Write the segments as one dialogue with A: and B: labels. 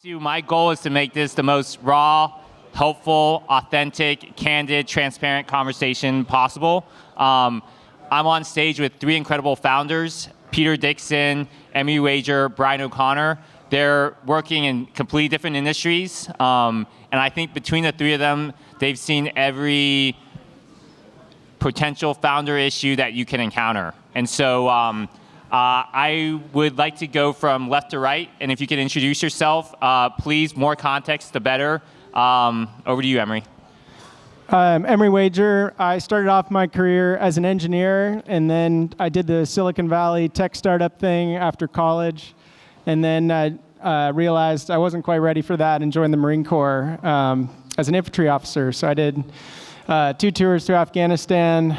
A: My goal is to make this the most raw, helpful, authentic, candid, transparent conversation possible. I'm on stage with three incredible founders, Peter Dixon, Emery Wager, Brian O'Connor. They're working in completely different industries, and I think between the three of them, they've seen every potential founder issue that you can encounter. And so I would like to go from left to right, and if you could introduce yourself, please, more context, the better. Over to you, Emery.
B: Emery Wager. I started off my career as an engineer, and then I did the Silicon Valley tech startup thing after college, and then I realized I wasn't quite ready for that and joined the Marine Corps as an infantry officer. So I did 2 tours to Afghanistan,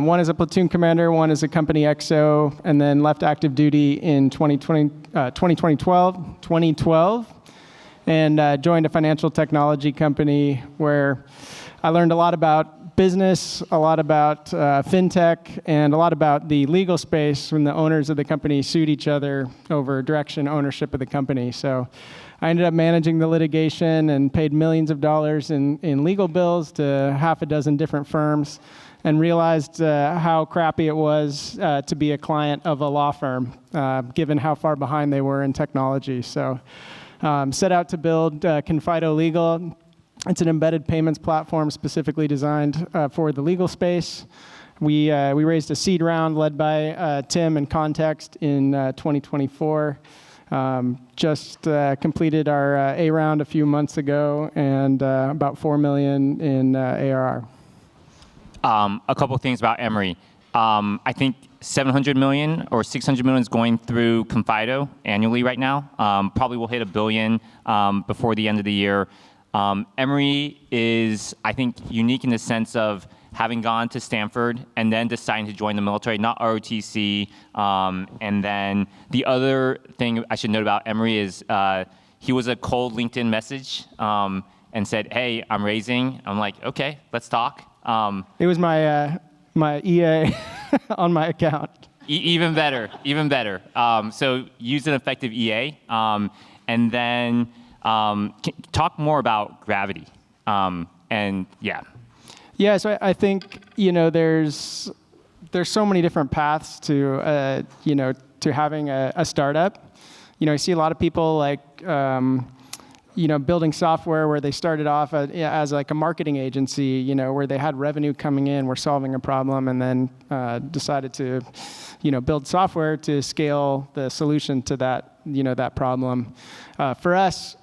B: one as a platoon commander, one as a company XO, and then left active duty in 2012, and joined a financial technology company where I learned a lot about business, a lot about fintech, and a lot about the legal space when the owners of the company sued each other over direction ownership of the company. So I ended up managing the litigation and paid millions of dollars in legal bills to half a dozen different firms, and realized how crappy it was to be a client of a law firm, given how far behind they were in technology. So set out to build Confido Legal. It's an embedded payments platform specifically designed for the legal space. We raised a seed round led by Tim and Context in 2024. Just completed our A round a few months ago, and about $4 million in ARR.
A: A couple things about Emery. I think 700 million or 600 million is going through Confido annually right now. Probably will hit $1 billion before the end of the year. Emery is, I think, unique in the sense of having gone to Stanford and then deciding to join the military, not ROTC. And then the other thing I should note about Emery is he was a cold LinkedIn message and said, "Hey, I'm raising." I'm like, "Okay, let's talk."
B: It was my EA on my account.
A: Even better, even better. So use an effective EA, and then talk more about gravity. And yeah.
B: Yeah, so I think there's so many different paths to to having a startup. I see a lot of people like building software where they started off as like a marketing agency, where they had revenue coming in, were solving a problem, and then decided to build software to scale the solution to that that problem. For us,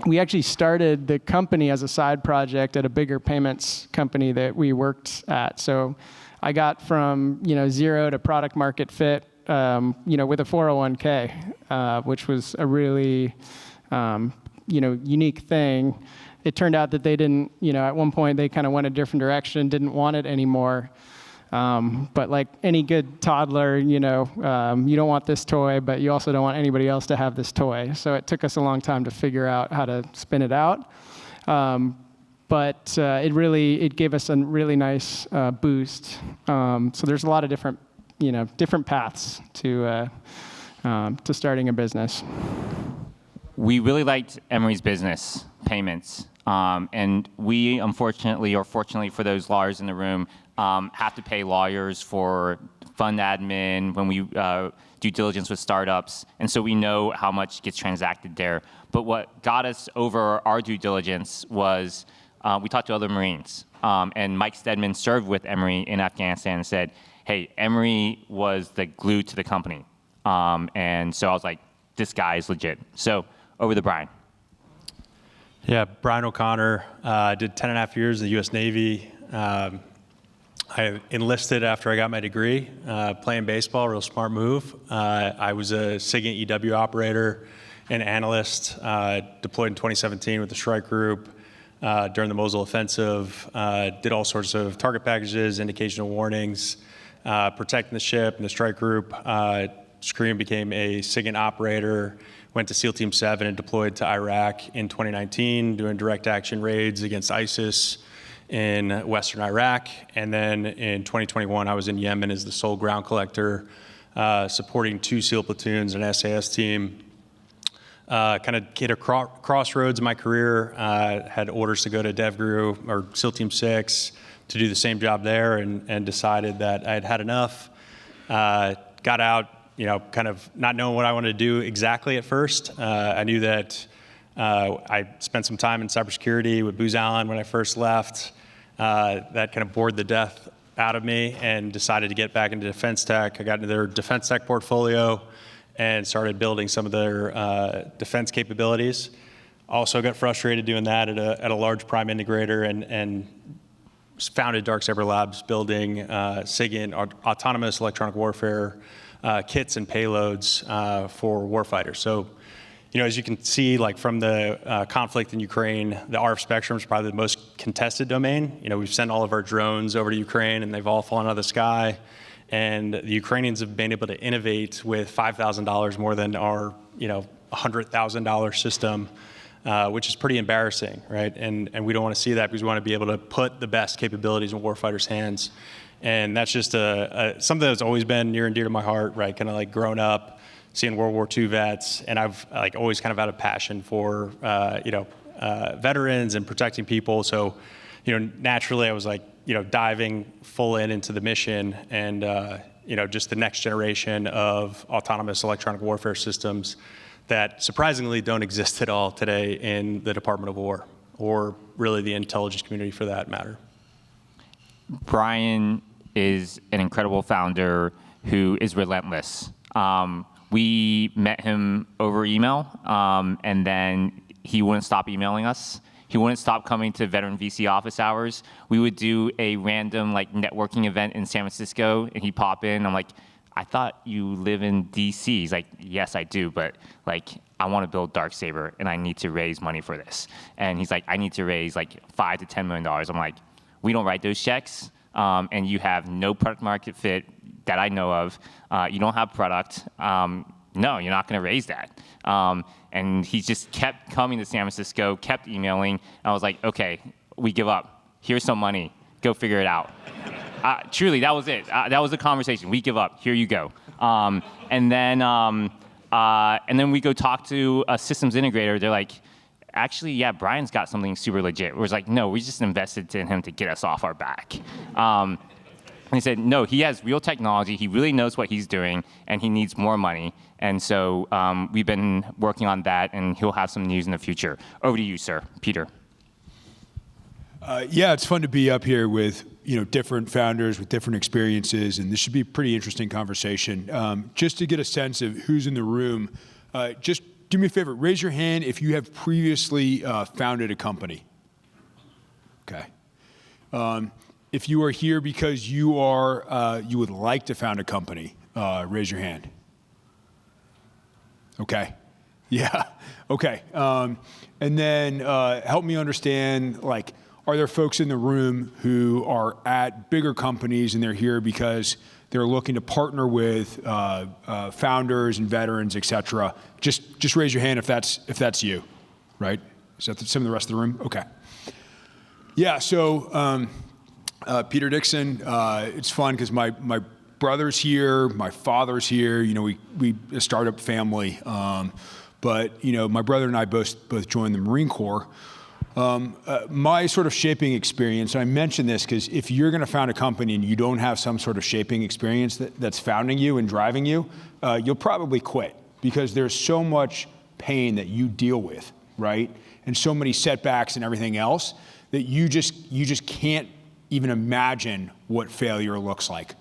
B: we actually started the company as a side project at a bigger payments company that we worked at. So I got from zero to product market fit, with a 401k, which was a really unique thing. It turned out that they didn't, at one point they kind of went a different direction, didn't want it anymore. But like any good toddler, you don't want this toy, but you also don't want anybody else to have this toy. So it took us a long time to figure out how to spin it out. But it gave us a really nice boost. So there's a lot of different paths to starting a business.
A: We really liked Emery's business, payments. And we, unfortunately, or fortunately for those lawyers in the room, have to pay lawyers for fund admin when we due diligence with startups. And so we know how much gets transacted there. But what got us over our due diligence was we talked to other Marines. And Mike Stedman served with Emery in Afghanistan and said, "Hey, Emery was the glue to the company." And so I was like, this guy is legit. So over to Brian.
C: Yeah, Brian O'Connor, did 10 and a half years in the U.S. Navy. I enlisted after I got my degree, playing baseball, real smart move. I was a SIGINT EW operator and analyst, deployed in 2017 with the Strike Group during the Mosul offensive, did all sorts of target packages, indicational warnings, protecting the ship and the Strike Group. Scream became a SIGINT operator, went to SEAL Team 7 and deployed to Iraq in 2019, doing direct action raids against ISIS in Western Iraq. And then in 2021, I was in Yemen as the sole ground collector, supporting 2 SEAL platoons and SAS team. kind of hit a crossroads in my career. Had orders to go to DevGru or SEAL Team 6 to do the same job there, and decided that I had had enough. Got out, kind of not knowing what I wanted to do exactly at first. I knew that I spent some time in cybersecurity with Booz Allen when I first left. That kind of bored the death out of me, and decided to get back into defense tech. I got into their defense tech portfolio and started building some of their defense capabilities. Also got frustrated doing that at a large prime integrator, and founded DarkSaber Labs, building SIGINT, autonomous electronic warfare kits and payloads for warfighters. So, as you can see, like from the conflict in Ukraine, the RF spectrum is probably the most contested domain. We've sent all of our drones over to Ukraine, and they've all fallen out of the sky. And the Ukrainians have been able to innovate with $5,000 more than our, $100,000 system, which is pretty embarrassing, right? And we don't want to see that, because we want to be able to put the best capabilities in warfighters' hands. And that's just something that's always been near and dear to my heart, right? Kind of like growing up, seeing World War II vets, and I've always kind of had a passion for veterans and protecting people. So, naturally I was diving full into the mission, and just the next generation of autonomous electronic warfare systems that surprisingly don't exist at all today in the Department of War, or really the intelligence community for that matter.
A: Brian is an incredible founder who is relentless. We met him over email, and then he wouldn't stop emailing us. He wouldn't stop coming to veteran VC office hours. We would do a random networking event in San Francisco, and he'd pop in. I'm like, I thought you live in DC. He's like, yes, I do, but I want to build DarkSaber, and I need to raise money for this. And he's like, I need to raise $5 to $10 million. I'm like, we don't write those checks, and you have no product market fit that I know of. You don't have product. No, you're not going to raise that. And he just kept coming to San Francisco, kept emailing. I was like, okay, we give up. Here's some money. Go figure it out. Truly, that was it. That was the conversation. We give up. Here you go. And then we go talk to a systems integrator. They're like, actually, yeah, Brian's got something super legit. We're like, no, we just invested in him to get us off our back. And he said, no, he has real technology. He really knows what he's doing, and he needs more money. And so we've been working on that, and he'll have some news in the future. Over to you, sir. Peter.
D: Yeah, it's fun to be up here with different founders with different experiences, and this should be a pretty interesting conversation. Just to get a sense of who's in the room, just do me a favor, raise your hand if you have previously founded a company. Okay. If you are here because you would like to found a company, raise your hand. Okay. Yeah. Okay. And then help me understand, are there folks in the room who are at bigger companies and they're here because they're looking to partner with founders and veterans, et cetera? Just raise your hand if that's you, right? Is that some of the rest of the room? Okay. Yeah. So Peter Dixon. It's fun because my brother's here, my father's here. We a startup family. But my brother and I both joined the Marine Corps. My sort of shaping experience, and I mention this because if you're going to found a company and you don't have some sort of shaping experience that's founding you and driving you, you'll probably quit because there's so much pain that you deal with, right? And so many setbacks and everything else that you just can't even imagine what failure looks like.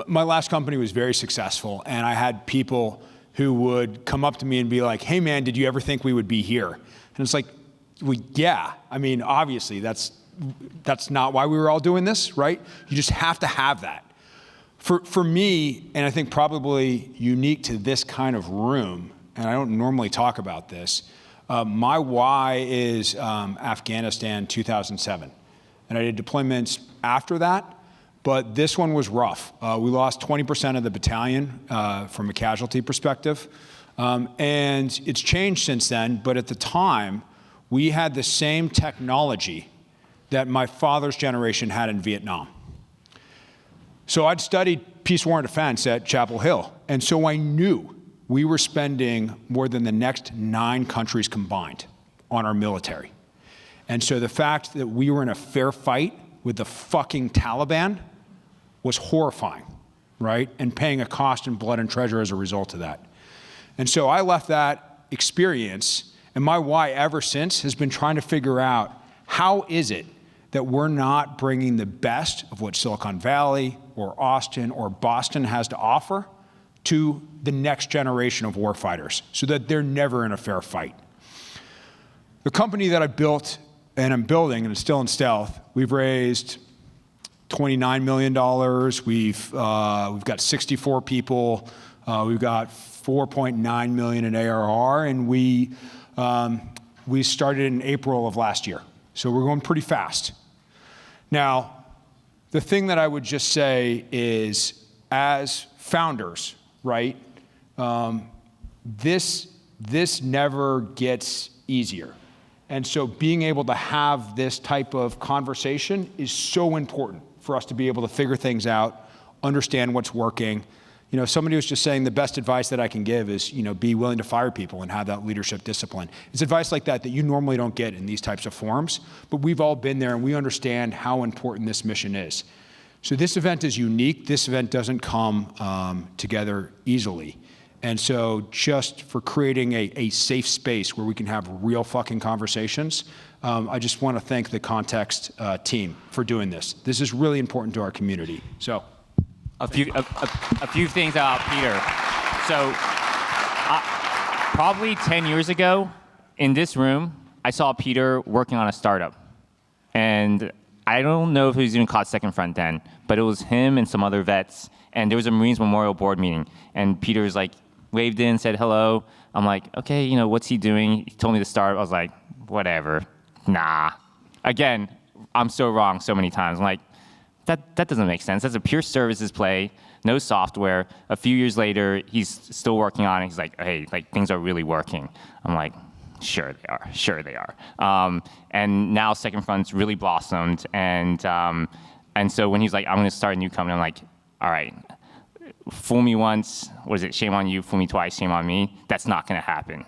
D: My last company was very successful, and I had people who would come up to me and be like, hey man, did you ever think we would be here? And it's like, well, yeah. I mean, obviously that's not why we were all doing this, right? You just have to have that. For me, and I think probably unique to this kind of room, and I don't normally talk about this, my why is Afghanistan 2007. And I did deployments after that, but this one was rough. We lost 20% of the battalion from a casualty perspective. And it's changed since then, but at the time, we had the same technology that my father's generation had in Vietnam. So I'd studied peace, war, and defense at Chapel Hill. And so I knew we were spending more than the next 9 countries combined on our military. And so the fact that we were in a fair fight with the fucking Taliban was horrifying, right? And paying a cost in blood and treasure as a result of that. And so I left that experience, and my why ever since has been trying to figure out how is it that we're not bringing the best of what Silicon Valley or Austin or Boston has to offer to the next generation of warfighters so that they're never in a fair fight. The company that I built and I'm building, and it's still in stealth, we've raised $29 million. We've got 64 people. We've got 4.9 million in ARR, and we started in April of last year. So we're going pretty fast. Now, the thing that I would just say is, as founders, right, this never gets easier. And so being able to have this type of conversation is so important for us to be able to figure things out, understand what's working. You know, somebody was just saying the best advice that I can give is, you know, be willing to fire people and have that leadership discipline. It's advice like that that you normally don't get in these types of forums, but we've all been there and we understand how important this mission is. So this event is unique. This event doesn't come together easily. And so just for creating a safe space where we can have real fucking conversations, I just want to thank the Context team for doing this. This is really important to our community. So,
A: a few things about Peter. So, probably 10 years ago, in this room, I saw Peter working on a startup, and I don't know if he was even called Second Front then, but it was him and some other vets, and there was a Marines Memorial Board meeting, and Peter was like, waved in, said hello. I'm like, okay, you know, what's he doing? He told me to start. I was like, whatever, nah. Again, I'm so wrong so many times. I'm like, that doesn't make sense. That's a pure services play, no software. A few years later, he's still working on it. He's like, hey, like things are really working. I'm like, sure they are. And now Second Front's really blossomed. And so when he's like, I'm gonna start a new company, I'm like, all right, fool me once, what is it, shame on you, fool me twice, shame on me. That's not gonna happen.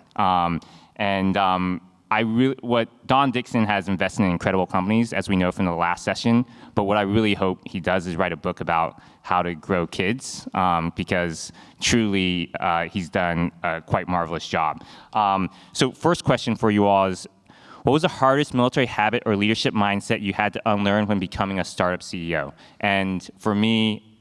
A: What Don Dixon has invested in incredible companies, as we know from the last session, but what I really hope he does is write a book about how to grow kids, because truly he's done a quite marvelous job. So first question for you all is, what was the hardest military habit or leadership mindset you had to unlearn when becoming a startup CEO? And for me,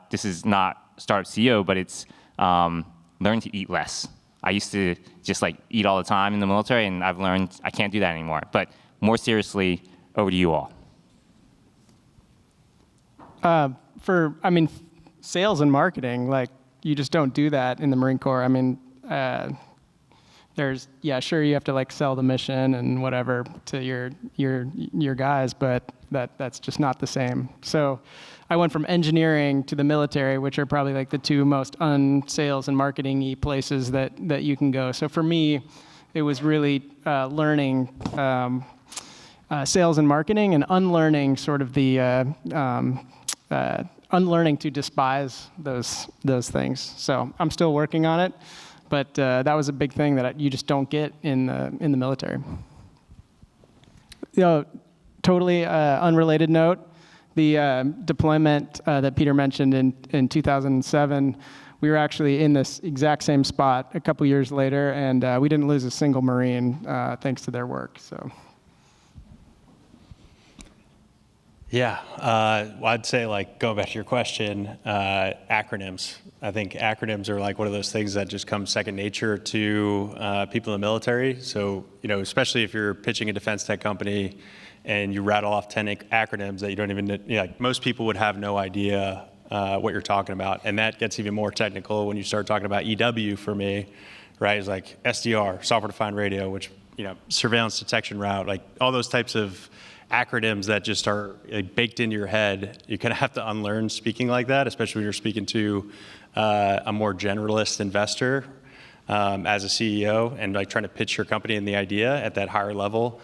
A: this is not startup CEO, but it's learn to eat less. I used to just like eat all the time in the military, and I've learned I can't do that anymore. But more seriously, over to you all.
B: Sales and marketing, like you just don't do that in the Marine Corps. I mean, sure, you have to like sell the mission and whatever to your guys, but that's just not the same. So I went from engineering to the military, which are probably like the two most unsales and marketing-y places that you can go. So for me, it was really learning sales and marketing and unlearning sort of the unlearning to despise those things. So I'm still working on it, but that was a big thing that you just don't get in the military. You know, totally unrelated note. The deployment that Peter mentioned in 2007, we were actually in this exact same spot a couple years later, and we didn't lose a single Marine thanks to their work. So.
C: Yeah, I'd say, like, going back to your question, acronyms. I think acronyms are like one of those things that just come second nature to people in the military. So, you know, especially if you're pitching a defense tech company and you rattle off 10 acronyms that you don't even, like most people would have no idea what you're talking about. And that gets even more technical when you start talking about EW for me, right? It's like SDR, software-defined radio, which, you know, surveillance detection route, like all those types of acronyms that just are like baked into your head. You kind of have to unlearn speaking like that, especially when you're speaking to a more generalist investor as a CEO and like trying to pitch your company and the idea at that higher level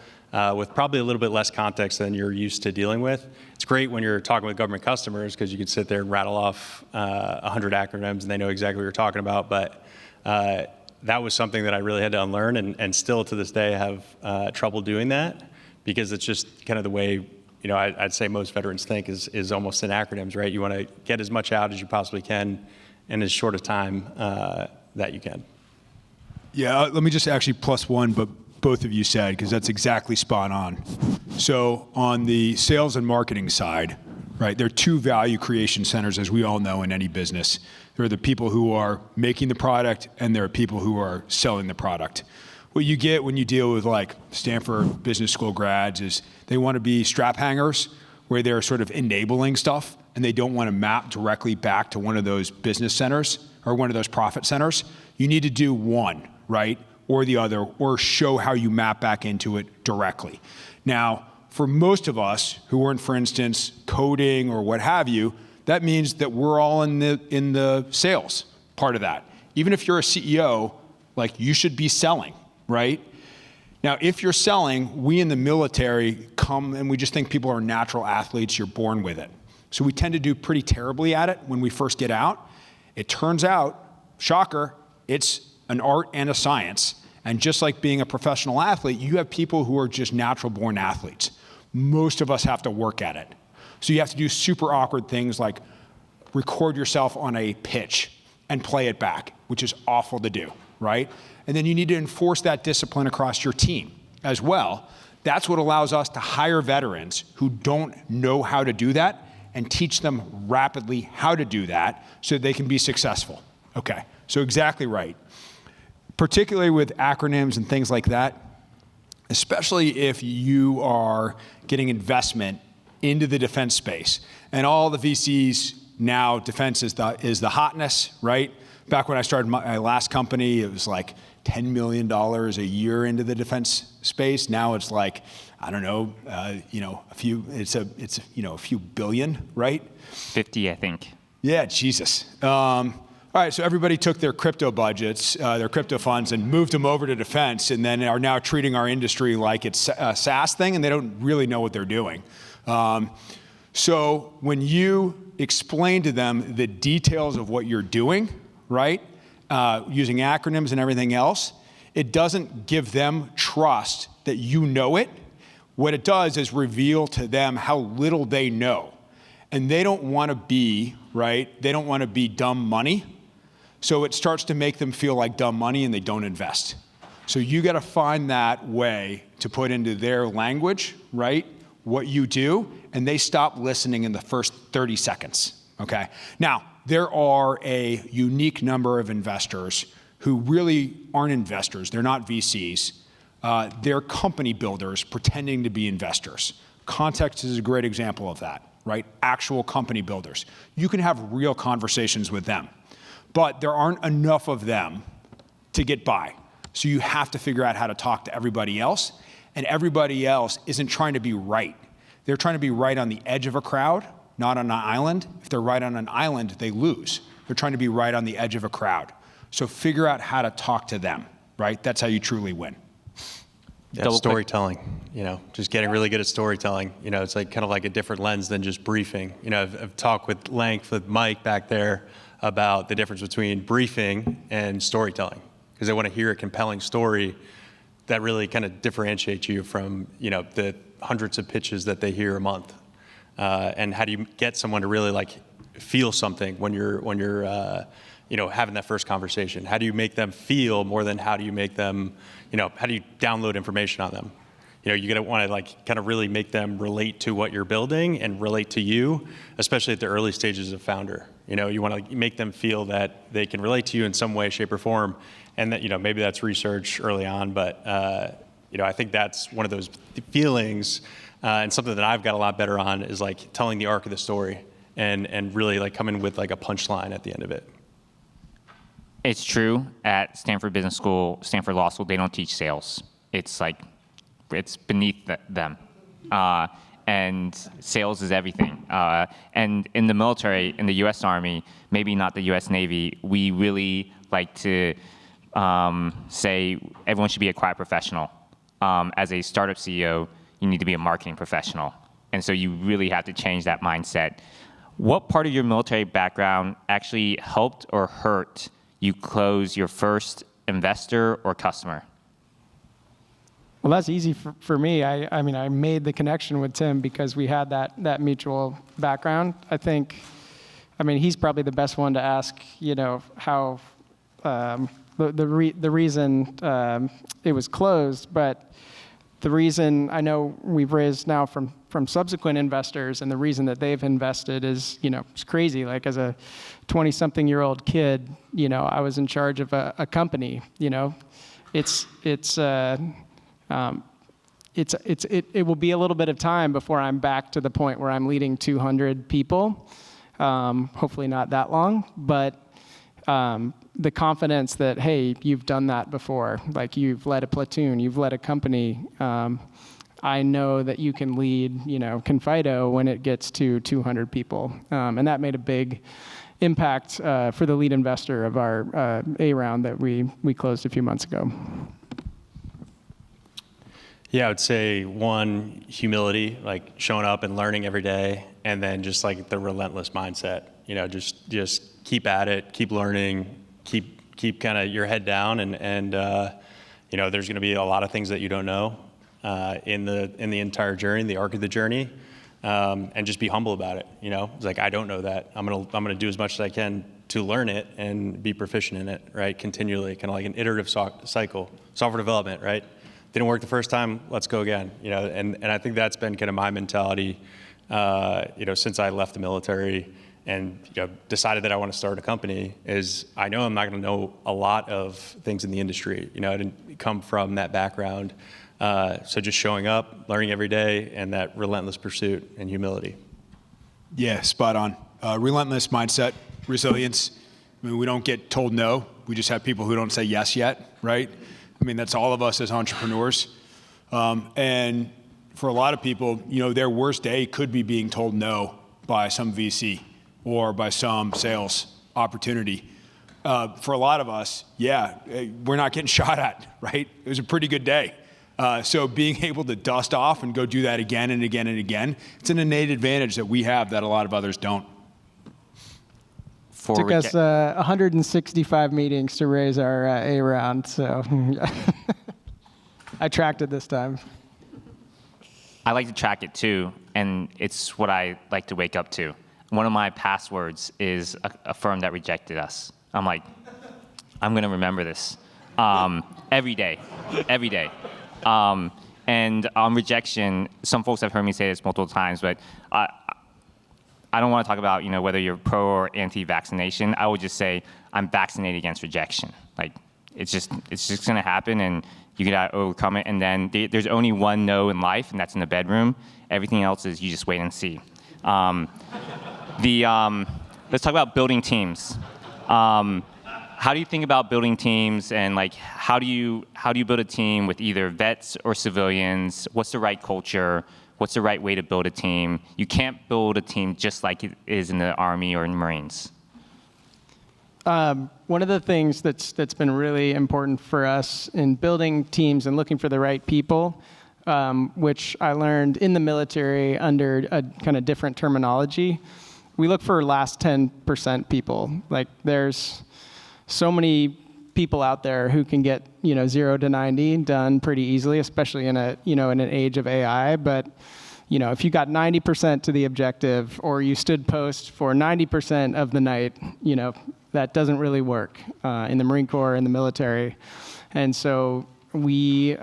C: with probably a little bit less context than you're used to dealing with. It's great when you're talking with government customers because you can sit there and rattle off 100 acronyms and they know exactly what you're talking about. But that was something that I really had to unlearn, and still to this day have trouble doing that, because it's just kind of the way, I'd say most veterans think is almost in acronyms, right? You want to get as much out as you possibly can in as short a time that you can.
D: Yeah, let me just actually plus one, but both of you said, because that's exactly spot on. So on the sales and marketing side, right, there are two value creation centers, as we all know in any business. There are the people who are making the product, and there are people who are selling the product. What you get when you deal with like Stanford Business School grads is they want to be strap hangers, where they're sort of enabling stuff, and they don't want to map directly back to one of those business centers or one of those profit centers. You need to do one, right, or the other, or show how you map back into it directly. Now, for most of us who weren't, for instance, coding or what have you, that means that we're all in the sales part of that. Even if you're a CEO, like, you should be selling, right? Now, if you're selling, we in the military come and we just think people are natural athletes, you're born with it. So we tend to do pretty terribly at it when we first get out. It turns out, shocker, it's an art and a science. And just like being a professional athlete, you have people who are just natural born athletes. Most of us have to work at it. So you have to do super awkward things like record yourself on a pitch and play it back, which is awful to do, right? And then you need to enforce that discipline across your team as well. That's what allows us to hire veterans who don't know how to do that and teach them rapidly how to do that so they can be successful. Okay, so exactly right. Particularly with acronyms and things like that, especially if you are getting investment into the defense space. And all the VCs now, defense is the hotness, right? Back when I started my last company, it was like $10 million a year into the defense space. Now it's like, I don't know, a few billion, right?
A: 50, I think.
D: Yeah, Jesus. All right, so everybody took their crypto budgets, their crypto funds, and moved them over to defense, and then are now treating our industry like it's a SaaS thing, and they don't really know what they're doing. So when you explain to them the details of what you're doing, right, using acronyms and everything else, it doesn't give them trust that you know it. What it does is reveal to them how little they know. And they don't want to be, right, they don't want to be dumb money. So it starts to make them feel like dumb money, and they don't invest. So you got to find that way to put into their language, right, what you do, and they stop listening in the first 30 seconds, okay? Now, there are a unique number of investors who really aren't investors. They're not VCs. They're company builders pretending to be investors. Context is a great example of that, right? Actual company builders. You can have real conversations with them. But there aren't enough of them to get by. So you have to figure out how to talk to everybody else. And everybody else isn't trying to be right. They're trying to be right on the edge of a crowd, not on an island. If they're right on an island, they lose. They're trying to be right on the edge of a crowd. So figure out how to talk to them, right? That's how you truly win.
C: Yeah, storytelling, just getting really good at storytelling. It's like kind of like a different lens than just briefing. I've talked with length with Mike back there about the difference between briefing and storytelling, because they want to hear a compelling story that really kind of differentiates you from the hundreds of pitches that they hear a month. And how do you get someone to really like feel something when you're having that first conversation? How do you make them feel more than how do you make them, how do you download information on them? You're going to want to like kind of really make them relate to what you're building and relate to you, especially at the early stages of founder. You want to make them feel that they can relate to you in some way, shape, or form, and that maybe that's research early on, but I think that's one of those feelings, and something that I've got a lot better on is like telling the arc of the story and really like coming with like a punchline at the end of it.
A: It's true. At Stanford Business School, Stanford Law School, they don't teach sales. It's like, it's beneath them. And sales is everything. And in the military, in the U.S. Army, maybe not the U.S. Navy, we really like to say everyone should be a quiet professional. As a startup CEO, you need to be a marketing professional. And so you really have to change that mindset. What part of your military background actually helped or hurt you close your first investor or customer?
B: Well, that's easy for me. I mean, I made the connection with Tim because we had that mutual background. I mean, he's probably the best one to ask, how the reason it was closed, but the reason I know we've raised now from subsequent investors, and the reason that they've invested is, it's crazy. Like as a 20-something-year-old kid, I was in charge of a company. It will be a little bit of time before I'm back to the point where I'm leading 200 people. Hopefully not that long, but the confidence that, hey, you've done that before, like you've led a platoon, you've led a company. I know that you can lead, Confido when it gets to 200 people. And that made a big impact for the lead investor of our A round that we closed a few months ago.
C: Yeah, I would say one, humility, like showing up and learning every day, and then just like the relentless mindset. Just keep at it, keep learning, keep kind of your head down, and there's going to be a lot of things that you don't know in the entire journey, the arc of the journey, and just be humble about it. It's like I don't know that. I'm gonna do as much as I can to learn it and be proficient in it, right? Continually, kind of like an iterative cycle, software development, right? Didn't work the first time, let's go again. And I think that's been kind of my mentality, since I left the military and decided that I want to start a company. Is I know I'm not going to know a lot of things in the industry. I didn't come from that background, so just showing up, learning every day, and that relentless pursuit and humility.
D: Yeah, spot on. Relentless mindset, resilience. I mean, we don't get told no. We just have people who don't say yes yet, right? I mean, that's all of us as entrepreneurs. And for a lot of people, their worst day could be being told no by some VC or by some sales opportunity. For a lot of us, we're not getting shot at, right? It was a pretty good day. So being able to dust off and go do that again and again and again, it's an innate advantage that we have that a lot of others don't.
B: Took us 165 meetings to raise our A round, so I tracked it this time.
A: I like to track it too, and it's what I like to wake up to. One of my passwords is a firm that rejected us. I'm like, I'm going to remember this every day. And on rejection, some folks have heard me say this multiple times, but I don't want to talk about whether you're pro or anti-vaccination. I would just say I'm vaccinated against rejection. Like it's just going to happen, and you gotta overcome it. And then there's only one no in life, and that's in the bedroom. Everything else is you just wait and see. Let's talk about building teams. How do you think about building teams, and like how do you build a team with either vets or civilians? What's the right culture? What's the right way to build a team? You can't build a team just like it is in the Army or in the Marines.
B: One of the things that's been really important for us in building teams and looking for the right people, which I learned in the military under a kind of different terminology, we look for last 10% people. Like there's so many people out there who can get 0 to 90 done pretty easily, especially in in an age of AI. But if you got 90% to the objective, or you stood post for 90% of the night, that doesn't really work in the Marine Corps, in the military. And so we've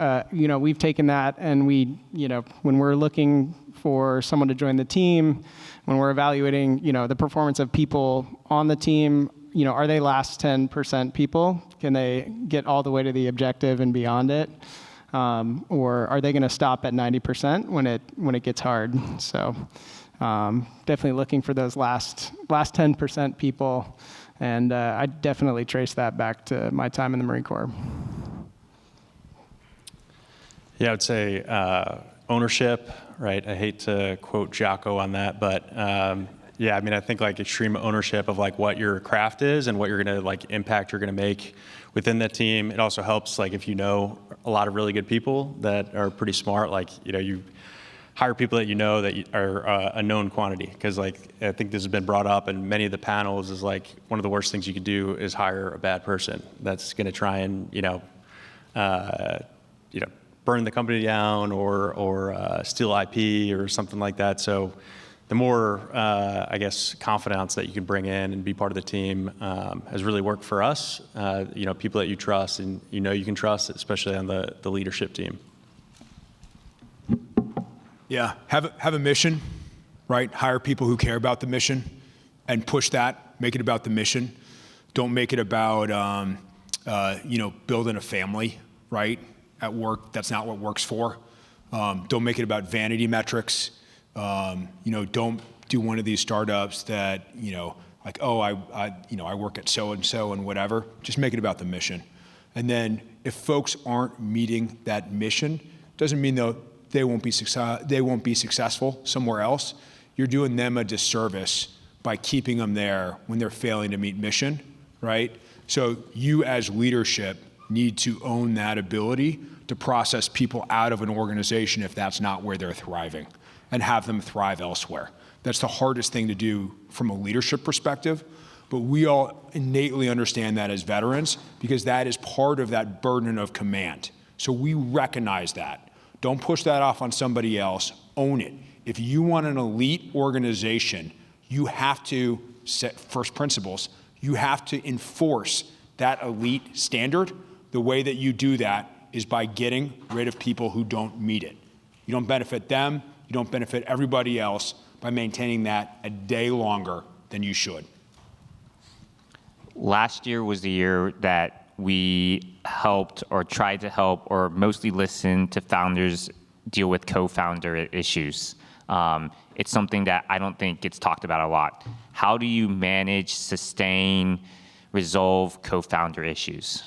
B: taken that, and when we're looking for someone to join the team, when we're evaluating the performance of people on the team, are they last 10% people? Can they get all the way to the objective and beyond it? Or are they going to stop at 90% when it gets hard? So definitely looking for those last 10% people. And I definitely trace that back to my time in the Marine Corps.
C: Yeah, I would say ownership, right? I hate to quote Jocko on that, but I mean, I think like extreme ownership of like what your craft is and what you're gonna like impact you're gonna make within that team. It also helps like if you know a lot of really good people that are pretty smart, like hire people that you know that are a known quantity. Because like I think this has been brought up in many of the panels is like one of the worst things you could do is hire a bad person that's going to try and burn the company down or steal IP or something like that. So the more, I guess, confidence that you can bring in and be part of the team has really worked for us. People that you trust and you can trust, especially on the leadership team.
D: Yeah, have a mission, right? Hire people who care about the mission and push that, make it about the mission. Don't make it about, building a family, right? At work, that's not what works for. Don't make it about vanity metrics. Don't do one of these startups that, I work at so-and-so and whatever. Just make it about the mission. And then if folks aren't meeting that mission, doesn't mean they won't be successful somewhere else. You're doing them a disservice by keeping them there when they're failing to meet mission, right? So you as leadership need to own that ability to process people out of an organization if that's not where they're thriving, and have them thrive elsewhere. That's the hardest thing to do from a leadership perspective, but we all innately understand that as veterans because that is part of that burden of command. So we recognize that. Don't push that off on somebody else, own it. If you want an elite organization, you have to set first principles. You have to enforce that elite standard. The way that you do that is by getting rid of people who don't meet it. You don't benefit them, you don't benefit everybody else by maintaining that a day longer than you should.
A: Last year was the year that we helped or tried to help or mostly listen to founders deal with co-founder issues. It's something that I don't think gets talked about a lot. How do you manage, sustain, resolve co-founder issues?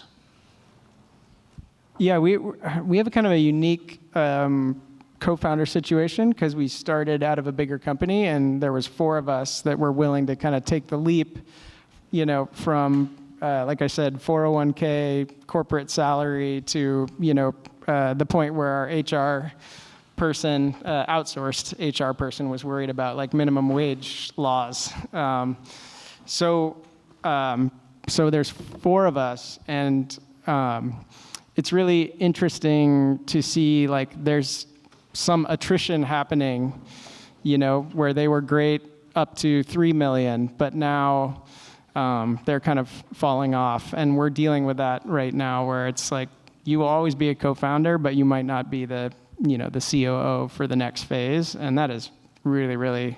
B: Yeah, we have a kind of a unique co-founder situation because we started out of a bigger company and there was 4 of us that were willing to kind of take the leap, from, like I said, 401k, corporate salary to, the point where our HR person, outsourced HR person was worried about like minimum wage laws. So there's 4 of us and it's really interesting to see like there's some attrition happening, where they were great up to 3 million, but now they're kind of falling off. And we're dealing with that right now where it's like, you will always be a co-founder, but you might not be the COO for the next phase. And that is really, really,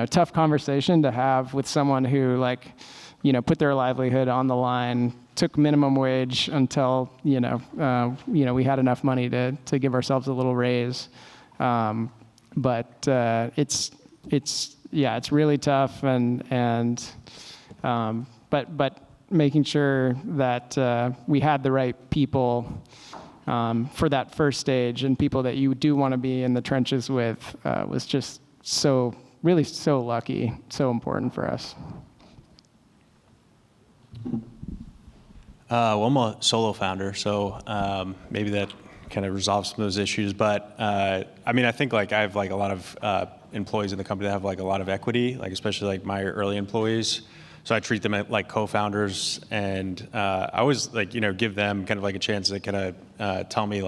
B: tough conversation to have with someone who put their livelihood on the line, took minimum wage until we had enough money to give ourselves a little raise, but it's really tough but making sure that we had the right people for that first stage and people that you do want to be in the trenches with was just so lucky, so important for us.
C: Well, I'm a solo founder, so maybe that kind of resolves some of those issues. But I think I have a lot of employees in the company that have a lot of equity, especially my early employees. So I treat them like co-founders, and I always give them kind of a chance to kind of tell me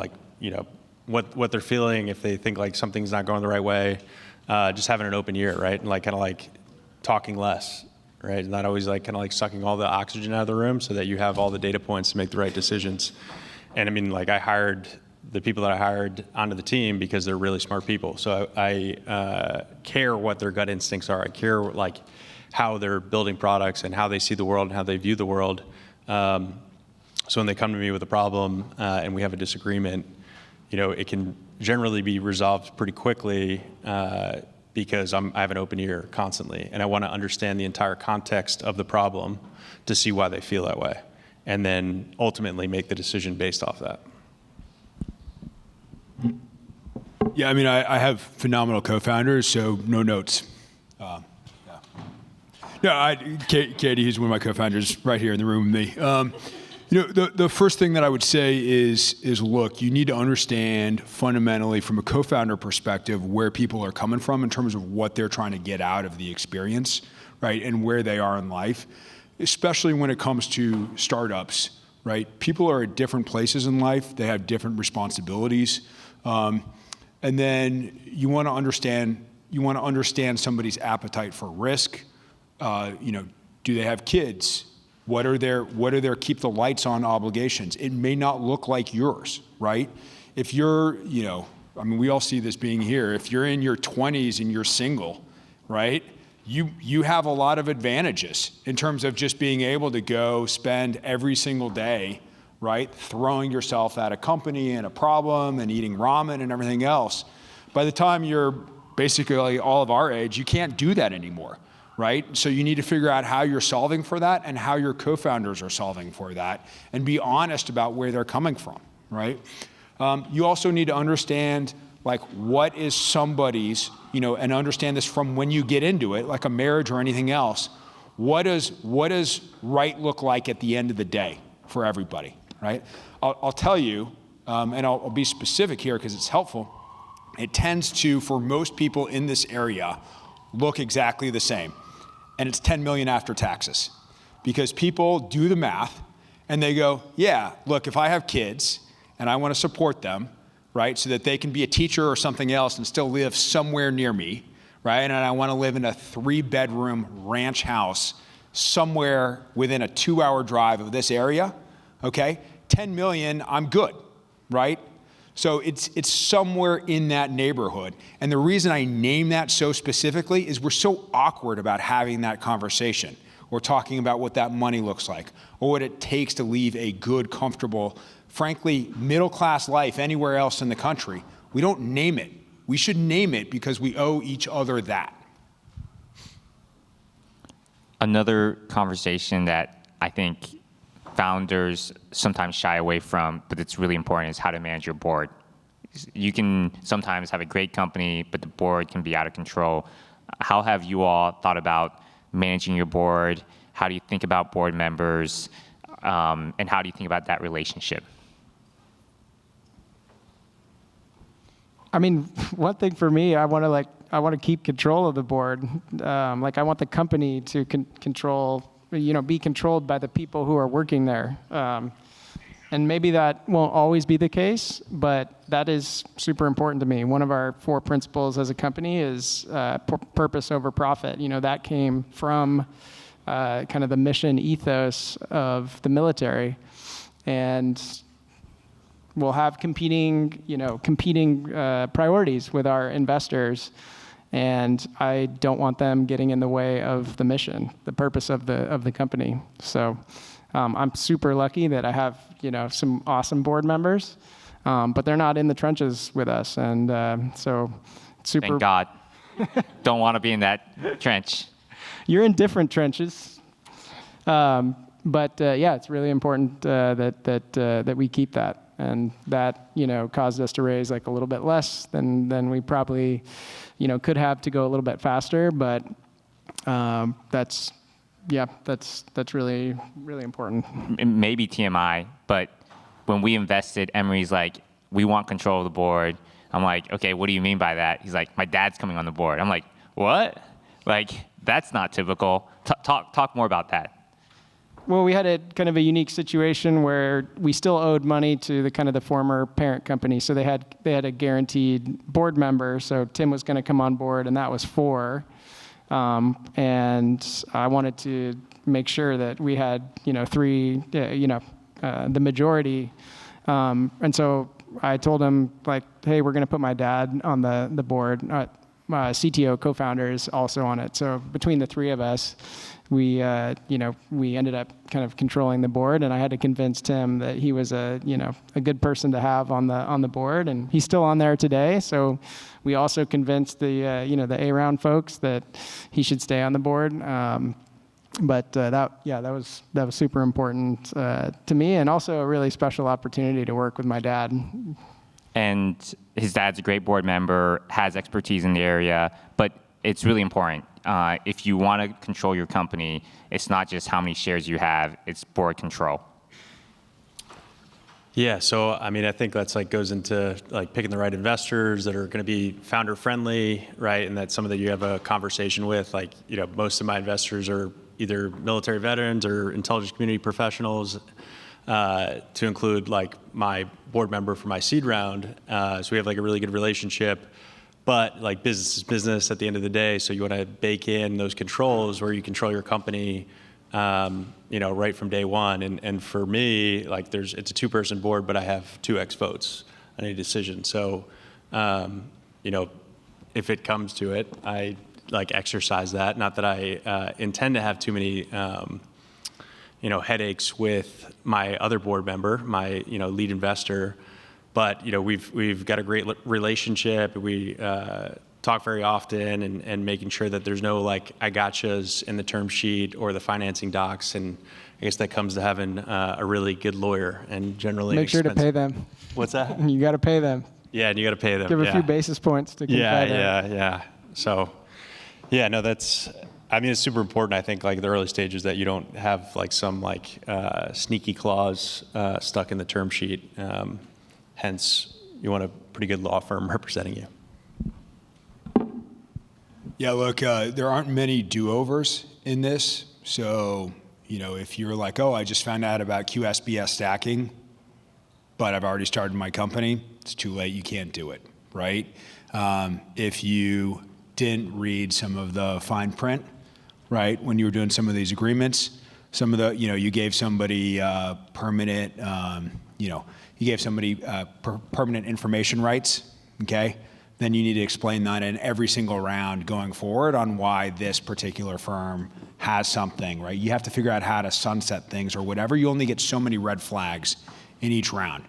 C: what they're feeling if they think something's not going the right way. Just having an open ear, right, and talking less. Right, not always sucking all the oxygen out of the room so that you have all the data points to make the right decisions. And I hired the people that I hired onto the team because they're really smart people. So I care what their gut instincts are. I care how they're building products and how they see the world and how they view the world. So when they come to me with a problem and we have a disagreement, it can generally be resolved pretty quickly. Because I have an open ear constantly, and I want to understand the entire context of the problem to see why they feel that way, and then ultimately make the decision based off that.
D: Yeah, I have phenomenal co-founders, so no notes. Katie, who's one of my co-founders, right here in the room with me. The first thing that I would say is look, you need to understand fundamentally from a co-founder perspective where people are coming from in terms of what they're trying to get out of the experience, right, and where they are in life, especially when it comes to startups, right? People are at different places in life. They have different responsibilities. And then you want to understand somebody's appetite for risk. Do they have kids? What are their keep the lights on obligations? It may not look like yours, right? If you're, we all see this being here. If you're in your 20s and you're single, right? You have a lot of advantages in terms of just being able to go spend every single day, right, throwing yourself at a company and a problem and eating ramen and everything else. By the time you're basically all of our age, you can't do that anymore, right? So you need to figure out how you're solving for that and how your co-founders are solving for that and be honest about where they're coming from, right? You also need to understand like what is somebody's, and understand this from when you get into it, like a marriage or anything else. What does right look like at the end of the day for everybody, right? I'll tell you, and I'll be specific here because it's helpful. It tends to, for most people in this area, look exactly the same. And it's 10 million after taxes. Because people do the math and they go, yeah, look, if I have kids and I want to support them, right, so that they can be a teacher or something else and still live somewhere near me, right, and I want to live in a 3-bedroom ranch house somewhere within a 2-hour drive of this area, okay, 10 million, I'm good, right? So it's somewhere in that neighborhood. And the reason I name that so specifically is we're so awkward about having that conversation or talking about what that money looks like or what it takes to leave a good, comfortable, frankly, middle-class life anywhere else in the country. We don't name it. We should name it because we owe each other that.
A: Another conversation that I think founders sometimes shy away from, but it's really important, is how to manage your board. You can sometimes have a great company, but the board can be out of control. How have you all thought about managing your board? How do you think about board members? And how do you think about that relationship?
B: I mean, one thing for me, I want to keep control of the board. I want the company to control, be controlled by the people who are working there. And maybe that won't always be the case, but that is super important to me. One of our 4 principles as a company is purpose over profit. That came from kind of the mission ethos of the military. And we'll have competing priorities with our investors, and I don't want them getting in the way of the mission, the purpose of the company. So I'm super lucky that I have some awesome board members, but they're not in the trenches with us, and so super.
A: Thank God. Don't want to be in that trench.
B: You're in different trenches. But it's really important that we keep that. And that, caused us to raise like a little bit less than we probably, could have to go a little bit faster. But that's really, really important.
A: Maybe TMI, but when we invested, Emery's like, we want control of the board. I'm like, okay, what do you mean by that? He's like, my dad's coming on the board. I'm like, what? Like, that's not typical. Talk more about that.
B: Well, we had a kind of a unique situation where we still owed money to the former parent company. So they had a guaranteed board member. So Tim was going to come on board, and that was 4. And I wanted to make sure that we had 3, the majority. And so I told him like, hey, we're going to put my dad on the board. My CTO co-founder is also on it. So between the 3 of us, we ended up kind of controlling the board, and I had to convince Tim that he was a good person to have on the board, and he's still on there today. So we also convinced the A-round folks that he should stay on the board. But that was super important to me, and also a really special opportunity to work with my dad.
A: And his dad's a great board member, has expertise in the area, but it's really important. If you want to control your company, it's not just how many shares you have, it's board control.
C: Yeah, so I mean, I think that's like goes into like picking the right investors that are going to be founder friendly, right? And that's somebody that you have a conversation with. Like, most of my investors are either military veterans or intelligence community professionals, to include like my board member for my seed round. So we have like a really good relationship. But like business is business at the end of the day, so you want to bake in those controls where you control your company, right from day one. And for me, like it's a 2-person board, but I have 2x votes on any decision. So, if it comes to it, I like exercise that. Not that I intend to have too many, headaches with my other board member, my lead investor. But we've got a great relationship. We talk very often, and making sure that there's no like I gotchas in the term sheet or the financing docs. And I guess that comes to having a really good lawyer and generally
B: Make sure to pay them.
C: What's that?
B: You got to pay them.
C: Yeah, and you got to pay them.
B: Give a few basis points to Confido.
C: Yeah. So, I mean, it's super important. I think like the early stages that you don't have like some like sneaky clause stuck in the term sheet. Hence, you want a pretty good law firm representing you.
D: Yeah, look, there aren't many do-overs in this. So, if you're like, oh, I just found out about QSBS stacking, but I've already started my company, it's too late, you can't do it, right? If you didn't read some of the fine print, right, when you were doing some of these agreements, some of the, you gave somebody permanent, you gave somebody permanent information rights, okay? Then you need to explain that in every single round going forward on why this particular firm has something, right? You have to figure out how to sunset things or whatever. You only get so many red flags in each round.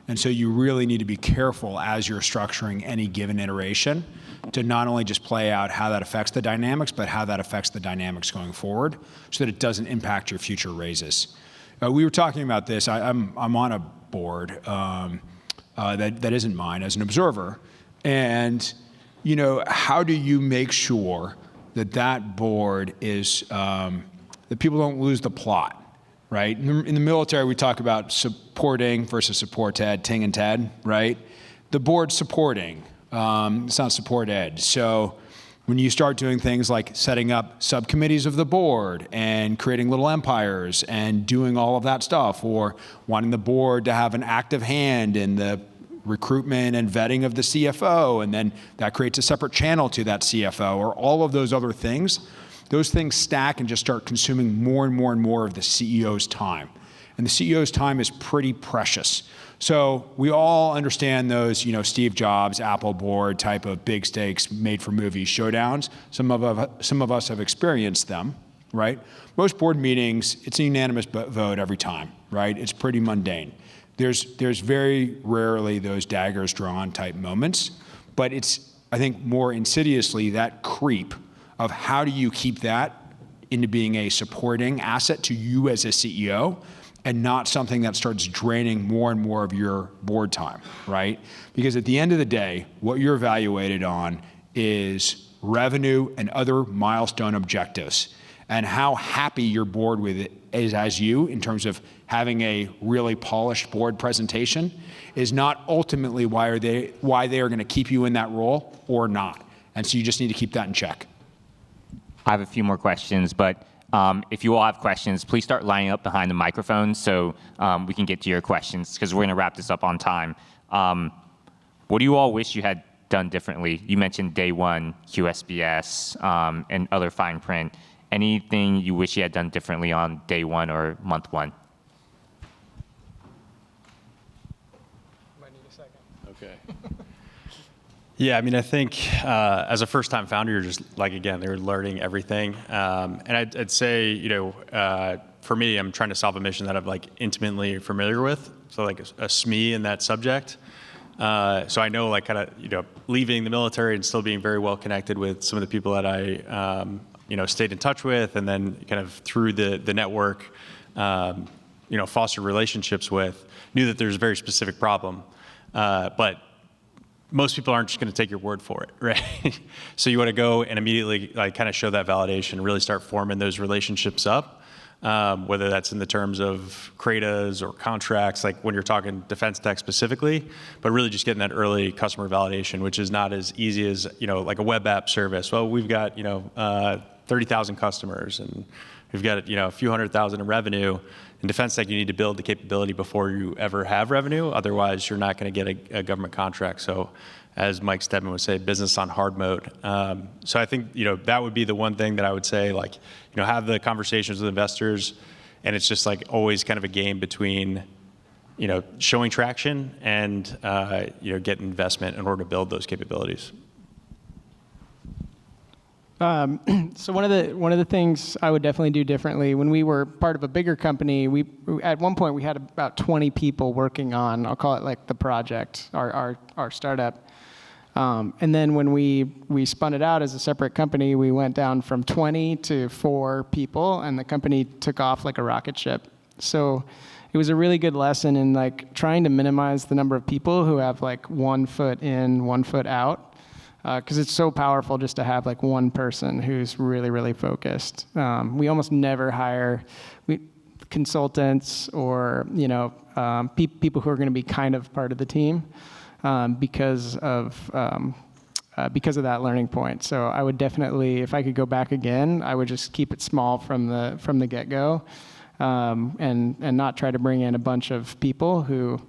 D: And so you really need to be careful as you're structuring any given iteration to not only just play out how that affects the dynamics, but how that affects the dynamics going forward so that it doesn't impact your future raises. We were talking about this. I'm on a board that isn't mine as an observer. And, how do you make sure that board is, that people don't lose the plot, right? In the military, we talk about supporting versus supported, Ting and Ted, right? The board's supporting, it's not supported. So when you start doing things like setting up subcommittees of the board and creating little empires and doing all of that stuff, or wanting the board to have an active hand in the recruitment and vetting of the CFO, and then that creates a separate channel to that CFO, or all of those other things, those things stack and just start consuming more and more and more of the CEO's time. And the CEO's time is pretty precious. So we all understand those, Steve Jobs, Apple board type of big stakes made for movies showdowns. Some of us have experienced them, right? Most board meetings, it's a unanimous vote every time, right? It's pretty mundane. There's very rarely those daggers drawn type moments, but it's, I think, more insidiously that creep of how do you keep that into being a supporting asset to you as a CEO and not something that starts draining more and more of your board time, right? Because at the end of the day, what you're evaluated on is revenue and other milestone objectives, and how happy your board with it is as you in terms of having a really polished board presentation is not ultimately why they are going to keep you in that role or not. And so you just need to keep that in check.
A: I have a few more questions, but if you all have questions, please start lining up behind the microphone so we can get to your questions, because we're going to wrap this up on time. What do you all wish you had done differently? You mentioned day one, QSBS, and other fine print. Anything you wish you had done differently on day one or month one?
B: Might need a second.
C: Okay. Yeah, I mean, I think as a first-time founder, you're just like, again, they're learning everything. And I'd say, for me, I'm trying to solve a mission that I'm like intimately familiar with. So like a SME in that subject. So I know like kind of, leaving the military and still being very well connected with some of the people that I, stayed in touch with, and then kind of through the network, fostered relationships with, knew that there's a very specific problem. But most people aren't just going to take your word for it, right? So you want to go and immediately like kind of show that validation, really start forming those relationships up. whether that's in the terms of CRADAs or contracts, like when you're talking defense tech specifically, but really just getting that early customer validation, which is not as easy as, like a web app service. Well, we've got, 30,000 customers and we've got, a few 100,000 in revenue. In defense tech, you need to build the capability before you ever have revenue. Otherwise, you're not going to get a government contract. So as Mike Stedman would say, business on hard mode. So I think, that would be the one thing that I would say, like, have the conversations with investors. And it's just like always kind of a game between, showing traction and, getting investment in order to build those capabilities.
B: So one of the things I would definitely do differently, when we were part of a bigger company, we at one point we had about 20 people working on, I'll call it like the project, our startup. And then when we spun it out as a separate company, we went down from 20 to 4 people, and the company took off like a rocket ship. So it was a really good lesson in like trying to minimize the number of people who have like 1 foot in, 1 foot out. Because it's so powerful just to have like one person who's really, really focused. We almost never hire consultants or people who are going to be kind of part of the team because of that learning point. So I would definitely, if I could go back again, I would just keep it small from the get-go, and not try to bring in a bunch of people who.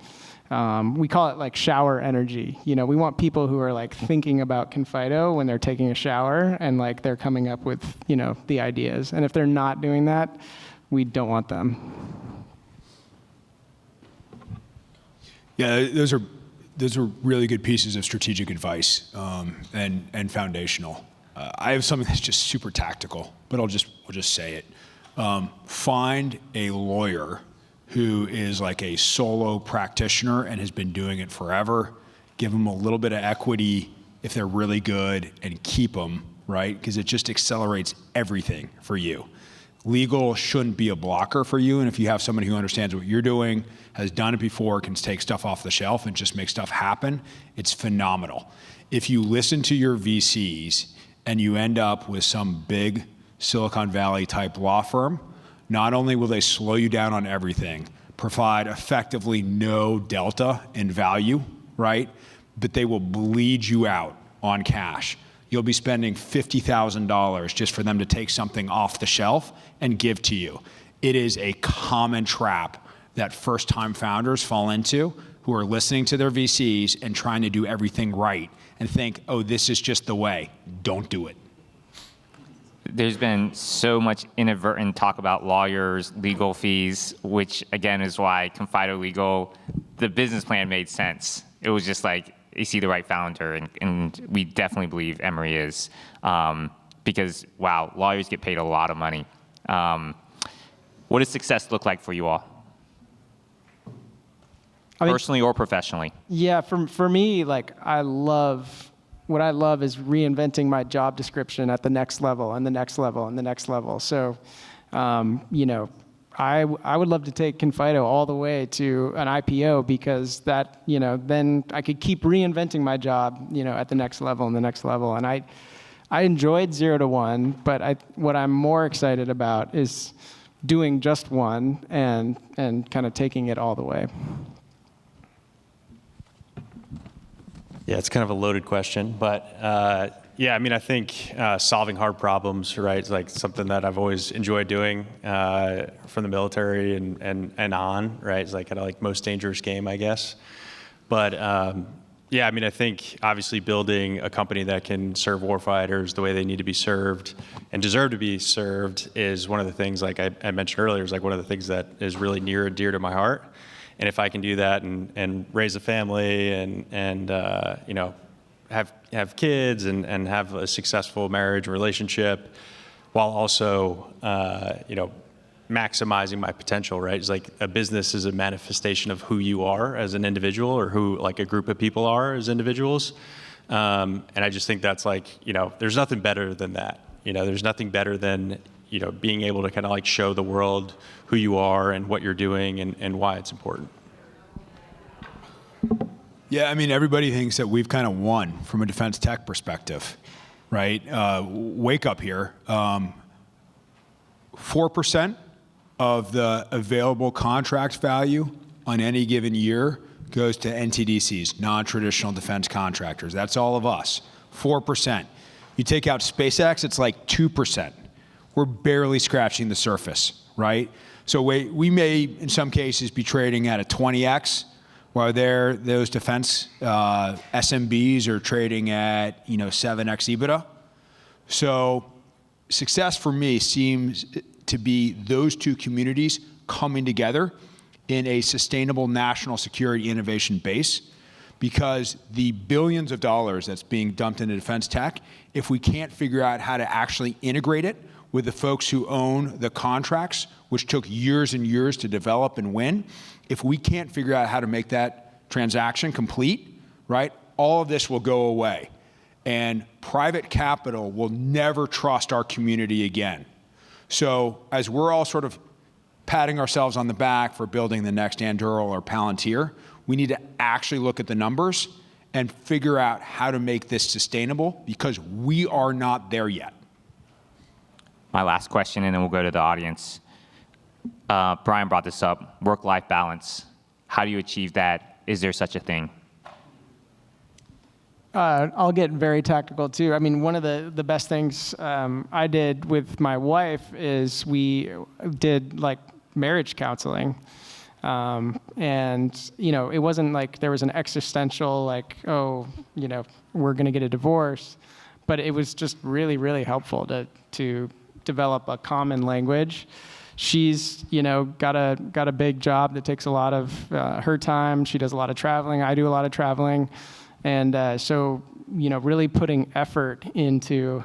B: We call it like shower energy. We want people who are like thinking about Confido when they're taking a shower and like they're coming up with, the ideas. And if they're not doing that, we don't want them.
D: Yeah, those are really good pieces of strategic advice, and foundational. I have something that's just super tactical, but I'll just say it. Find a lawyer who is like a solo practitioner and has been doing it forever. Give them a little bit of equity if they're really good and keep them, right? Because it just accelerates everything for you. Legal shouldn't be a blocker for you, and if you have somebody who understands what you're doing, has done it before, can take stuff off the shelf and just make stuff happen, it's phenomenal. If you listen to your VCs and you end up with some big Silicon Valley type law firm, not only will they slow you down on everything, provide effectively no delta in value, right? But they will bleed you out on cash. You'll be spending $50,000 just for them to take something off the shelf and give to you. It is a common trap that first-time founders fall into who are listening to their VCs and trying to do everything right and think, oh, this is just the way. Don't do it.
A: There's been so much inadvertent talk about lawyers, legal fees, which again is why Confido Legal, the business plan made sense. It was just like, is he the right founder? And we definitely believe Emery is, because wow, lawyers get paid a lot of money. What does success look like for you all? Personally or professionally?
B: Yeah, for me, like what I love is reinventing my job description at the next level and the next level and the next level. So, I would love to take Confido all the way to an IPO because that, then I could keep reinventing my job, at the next level and the next level. And I enjoyed 0 to 1, but what I'm more excited about is doing just one and kind of taking it all the way.
C: Yeah, it's kind of a loaded question, but I think solving hard problems, right, is like something that I've always enjoyed doing from the military and on, right? It's like kind of like most dangerous game, I guess. But I think obviously building a company that can serve warfighters the way they need to be served and deserve to be served is one of the things, like I mentioned earlier, is like one of the things that is really near and dear to my heart. And if I can do that and raise a family and have kids and have a successful marriage relationship while also, maximizing my potential, right? It's like a business is a manifestation of who you are as an individual or who like a group of people are as individuals. And I just think that's like, there's nothing better than that. There's nothing better than, being able to kind of like show the world who you are and what you're doing and why it's important.
D: Yeah, everybody thinks that we've kind of won from a defense tech perspective, right? Wake up here. 4% of the available contract value on any given year goes to NTDCs, non-traditional defense contractors. That's all of us, 4%. You take out SpaceX, it's like 2%. We're barely scratching the surface, right? So we may, in some cases, be trading at a 20x, while those defense SMBs are trading at 7x EBITDA. So success for me seems to be those two communities coming together in a sustainable national security innovation base, because the billions of dollars that's being dumped into defense tech, if we can't figure out how to actually integrate it with the folks who own the contracts, which took years and years to develop and win, if we can't figure out how to make that transaction complete, right, all of this will go away. And private capital will never trust our community again. So as we're all sort of patting ourselves on the back for building the next Anduril or Palantir, we need to actually look at the numbers and figure out how to make this sustainable, because we are not there yet.
A: My last question, and then we'll go to the audience. Brian brought this up, work-life balance. How do you achieve that? Is there such a thing?
B: I'll get very tactical too. I mean, one of the best things I did with my wife is we did like marriage counseling. And, it wasn't like there was an existential like, oh, we're going to get a divorce. But it was just really, really helpful to develop a common language. She's, got a big job that takes a lot of her time. She does a lot of traveling. I do a lot of traveling. And so, really putting effort into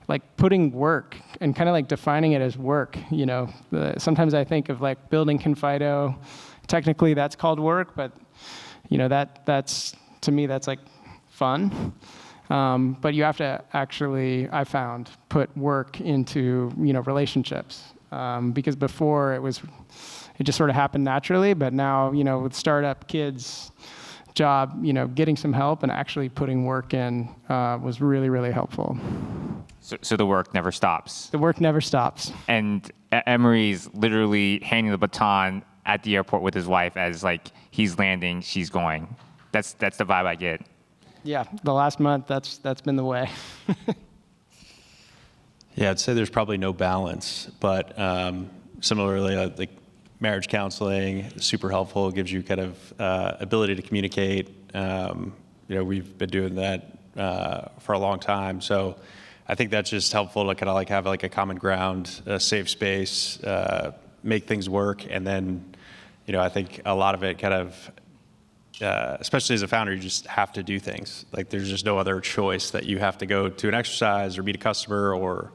B: like putting work and kind of like defining it as work. Sometimes I think of like building Confido. Technically that's called work, but that's to me, that's like fun. But you have to actually, I found, put work into, relationships. Because before it just sort of happened naturally, but now, with startup kids, job, getting some help and actually putting work in was really, really helpful.
A: So the work never stops.
B: The work never stops.
A: And Emery's literally handing the baton at the airport with his wife as like he's landing, she's going. That's the vibe I get.
B: Yeah, the last month that's been the way.
C: Yeah, I'd say there's probably no balance, but similarly, like marriage counseling, super helpful, gives you kind of ability to communicate. We've been doing that for a long time. So I think that's just helpful to kind of like have like a common ground, a safe space, make things work. And then, I think a lot of it kind of, especially as a founder, you just have to do things. Like there's just no other choice that you have to go to an exercise or meet a customer or,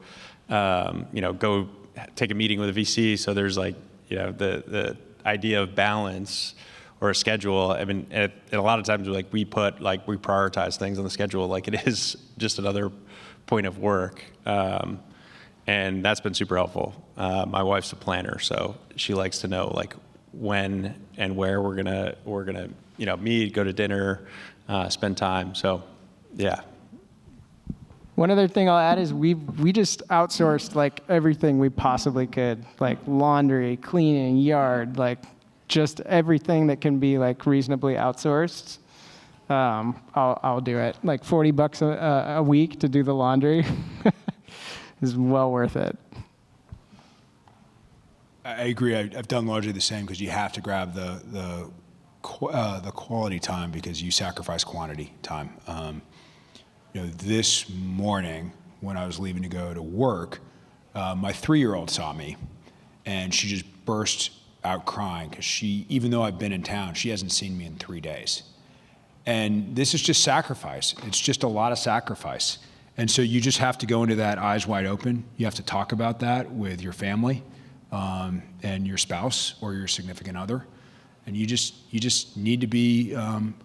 C: go take a meeting with a VC. So there's like, the idea of balance or a schedule. I mean, and a lot of times we prioritize things on the schedule like it is just another point of work. And that's been super helpful. My wife's a planner, so she likes to know like when and where we're gonna meet, go to dinner, spend time. So yeah.
B: One other thing I'll add is we just outsourced like everything we possibly could, like laundry, cleaning, yard, like just everything that can be like reasonably outsourced. I'll do it. Like $40 a week to do the laundry is well worth it.
D: I agree. I've done largely the same, because you have to grab the quality time because you sacrifice quantity time. This morning when I was leaving to go to work, my 3-year-old saw me, and she just burst out crying because even though I've been in town, she hasn't seen me in 3 days. And this is just sacrifice. It's just a lot of sacrifice. And so you just have to go into that eyes wide open. You have to talk about that with your family and your spouse or your significant other. And you just need to be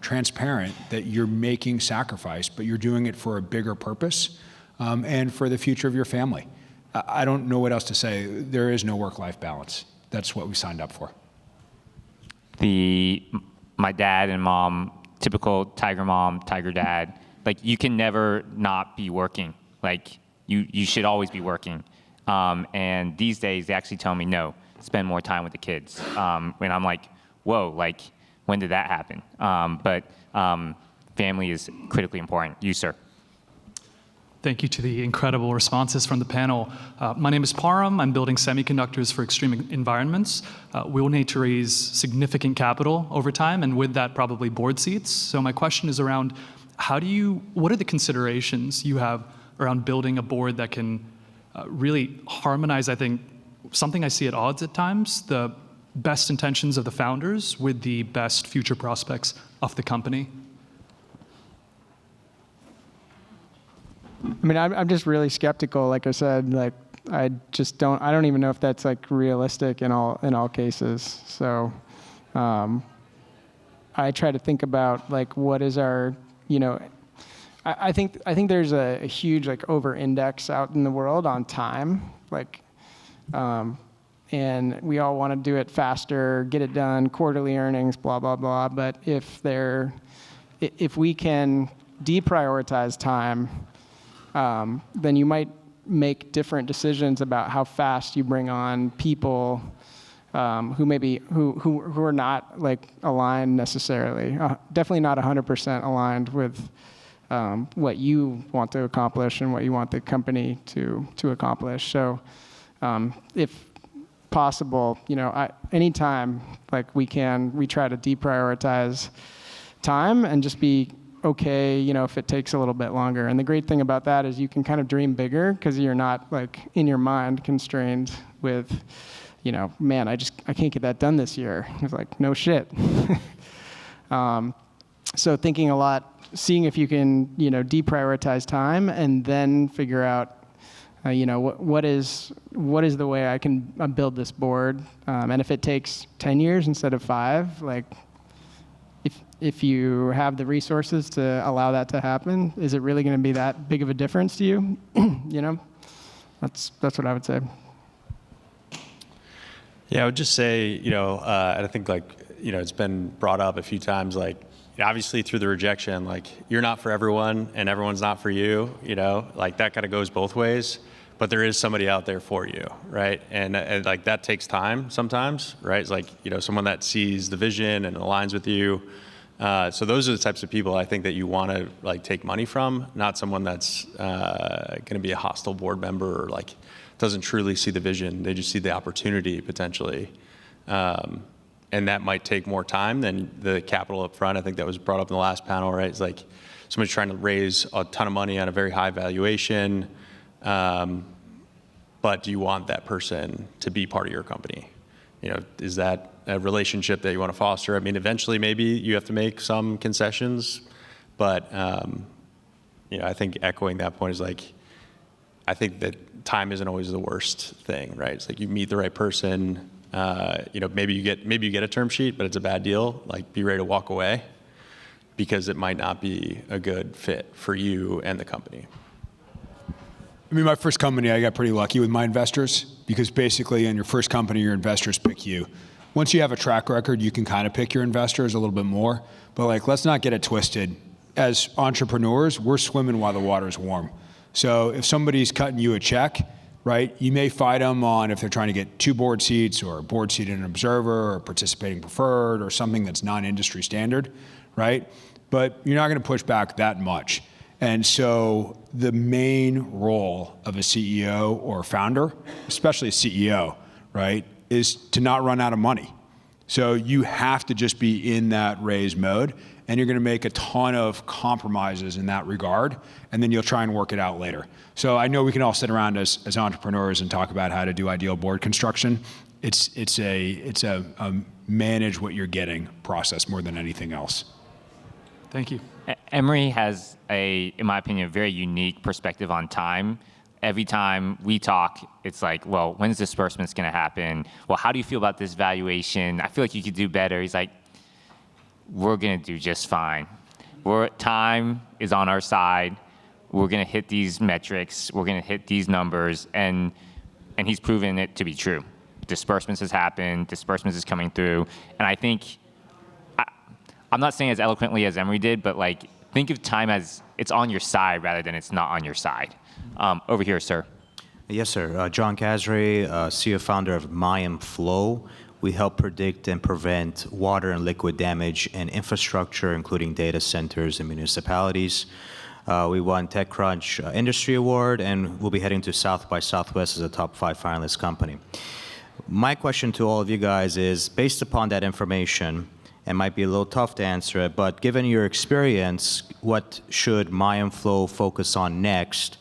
D: transparent that you're making sacrifice, but you're doing it for a bigger purpose and for the future of your family. I don't know what else to say. There is no work-life balance. That's what we signed up for.
A: My dad and mom, typical tiger mom, tiger dad, like you can never not be working. Like you should always be working. And these days they actually tell me, no, spend more time with the kids. And I'm like, whoa, like, when did that happen? But family is critically important. You, sir.
E: Thank you to the incredible responses from the panel. My name is Param. I'm building semiconductors for extreme environments. We will need to raise significant capital over time, and with that, probably board seats. So my question is around what are the considerations you have around building a board that can really harmonize, I think, something I see at odds at times, the best intentions of the founders with the best future prospects of the company?
B: I mean, I'm just really skeptical. Like I said, like I don't even know if that's like realistic in all cases. So I try to think about like what is our, I think there's a huge like over-index out in the world on time, like, and we all want to do it faster, get it done, quarterly earnings, blah blah blah. But if we can deprioritize time, then you might make different decisions about how fast you bring on people who are not like aligned necessarily. Definitely not 100% aligned with what you want to accomplish and what you want the company to accomplish. So, if possible, anytime like we try to deprioritize time and just be okay, if it takes a little bit longer. And the great thing about that is you can kind of dream bigger because you're not like in your mind constrained with, man, I can't get that done this year. It's like, no shit. So thinking a lot, seeing if you can, deprioritize time and then figure out, what is the way I can build this board. And if it takes 10 years instead of 5, like, if you have the resources to allow that to happen, is it really going to be that big of a difference to you? That's what I would say.
C: Yeah, I would just say, and I think it's been brought up a few times, like, obviously through the rejection, like, you're not for everyone and everyone's not for you, like that kind of goes both ways, but there is somebody out there for you, right? And like that takes time sometimes, right? It's like, someone that sees the vision and aligns with you. So those are the types of people I think that you want to like take money from, not someone that's going to be a hostile board member or like doesn't truly see the vision. They just see the opportunity potentially. And that might take more time than the capital up front. I think that was brought up in the last panel, right? It's like somebody's trying to raise a ton of money on a very high valuation. But do you want that person to be part of your company? Is that a relationship that you want to foster? I mean, eventually maybe you have to make some concessions, but I think echoing that point is like, I think that time isn't always the worst thing, right? It's like you meet the right person, maybe you get a term sheet, but it's a bad deal. Like, be ready to walk away because it might not be a good fit for you and the company.
D: I mean, my first company, I got pretty lucky with my investors because basically in your first company, your investors pick you. Once you have a track record, you can kind of pick your investors a little bit more. But like, let's not get it twisted. As entrepreneurs, we're swimming while the water's warm. So if somebody's cutting you a check, right, you may fight them on if they're trying to get 2 board seats or a board seat and an observer or participating preferred or something that's non-industry standard, right? But you're not going to push back that much. And so the main role of a CEO or founder, especially a CEO, right, is to not run out of money. So you have to just be in that raise mode, and you're going to make a ton of compromises in that regard, and then you'll try and work it out later. So I know we can all sit around as entrepreneurs and talk about how to do ideal board construction. It's a manage what you're getting process more than anything else.
E: Thank you.
A: Emery has in my opinion, a very unique perspective on time. Every time we talk, it's like, well, when's disbursements going to happen? Well, how do you feel about this valuation? I feel like you could do better. He's like, we're going to do just fine. Time is on our side. We're going to hit these metrics. We're going to hit these numbers. And he's proven it to be true. Disbursements has happened. Disbursements is coming through. And I think, I'm not saying as eloquently as Emery did, but like, think of time as it's on your side rather than it's not on your side. Over here, sir.
F: Yes, sir. John Casray, CEO founder of Mayim Flow. We help predict and prevent water and liquid damage in infrastructure, including data centers and municipalities. We won TechCrunch Industry Award, and we'll be heading to South by Southwest as a top 5 finalist company. My question to all of you guys is, based upon that information, it might be a little tough to answer it, but given your experience, what should Mayim Flow focus on next?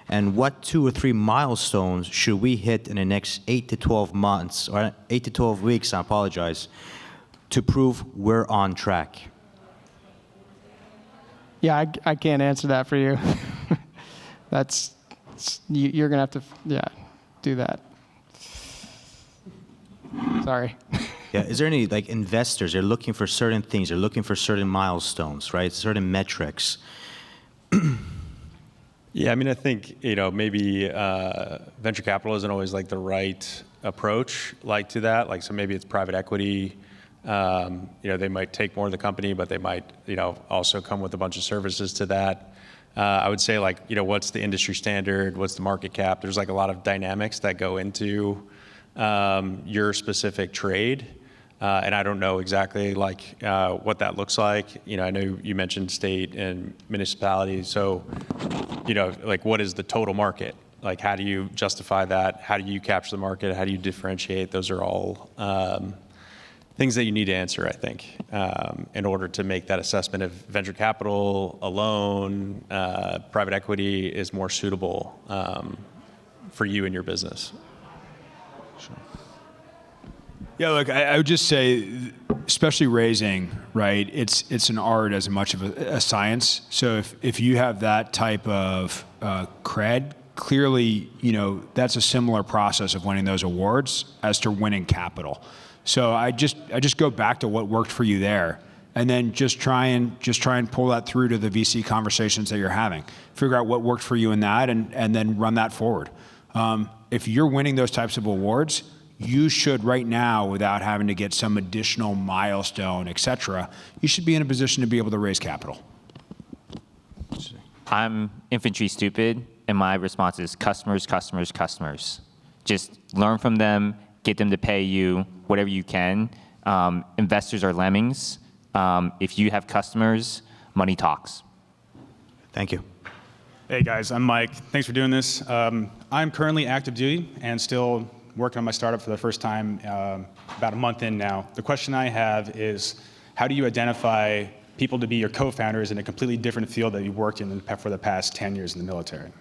F: And what 2 or 3 milestones should we hit in the next 8 to 12 months, or 8 to 12 weeks, I apologize, to prove we're on track?
B: Yeah, I can't answer that for you. You're going to have to, do that. Sorry.
F: Yeah, is there any investors? They're looking for certain things. They're looking for certain milestones, right? Certain metrics.
C: Yeah, I mean, I think maybe venture capital isn't always the right approach to that. So maybe it's private equity. They might take more of the company, but they might also come with a bunch of services to that. I would say what's the industry standard? What's the market cap? There's a lot of dynamics that go into your specific trade. And I don't know exactly what that looks like. I know you mentioned state and municipality. So, what is the total market? How do you justify that? How do you capture the market? How do you differentiate? Those are all things that you need to answer, I think, in order to make that assessment of venture capital, a loan, private equity is more suitable for you and your business.
D: Yeah, look, I would just say, especially raising, right? It's an art as much of a science. So if you have that type of cred, clearly, that's a similar process of winning those awards as to winning capital. So I just go back to what worked for you there, and then just try and pull that through to the VC conversations that you're having. Figure out what worked for you in that, and then run that forward. If you're winning those types of awards, you should right now, without having to get some additional milestone, et cetera, you should be in a position to be able to raise capital.
A: I'm infantry stupid, and my response is customers, customers, customers. Just learn from them, get them to pay you whatever you can. Investors are lemmings. If you have customers, money talks.
F: Thank you.
G: Hey guys, I'm Mike. Thanks for doing this. I'm currently active duty and still working on my startup for the first time, about a month in now. The question I have is, how do you identify people to be your co-founders in a completely different field that you've worked in for the past 10 years in the military?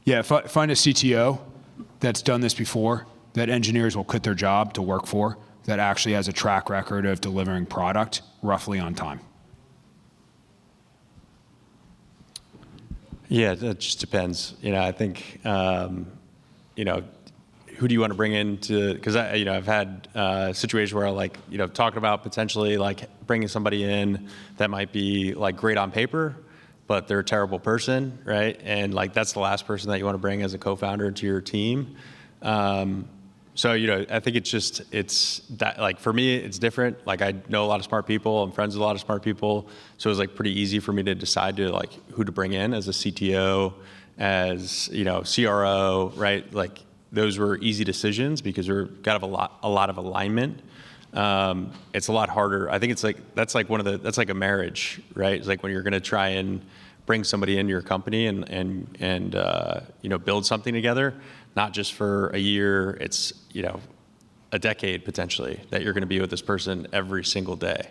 D: Yeah, find a CTO that's done this before, that engineers will quit their job to work for, that actually has a track record of delivering product roughly on time.
C: Yeah, that just depends. I think, who do you want to bring in to, because I've had situations where talking about potentially bringing somebody in that might be great on paper, but they're a terrible person, right? And that's the last person that you want to bring as a co-founder to your team. So, I think it's that, for me, it's different. I know a lot of smart people. I'm friends with a lot of smart people. So it was pretty easy for me to decide to who to bring in as a CTO, as, CRO, right? Those were easy decisions because we've got a lot of alignment. It's a lot harder. I think it's that's like a marriage, right? It's when you're going to try and bring somebody into your company and build something together. Not just for a year, it's, a decade potentially that you're going to be with this person every single day.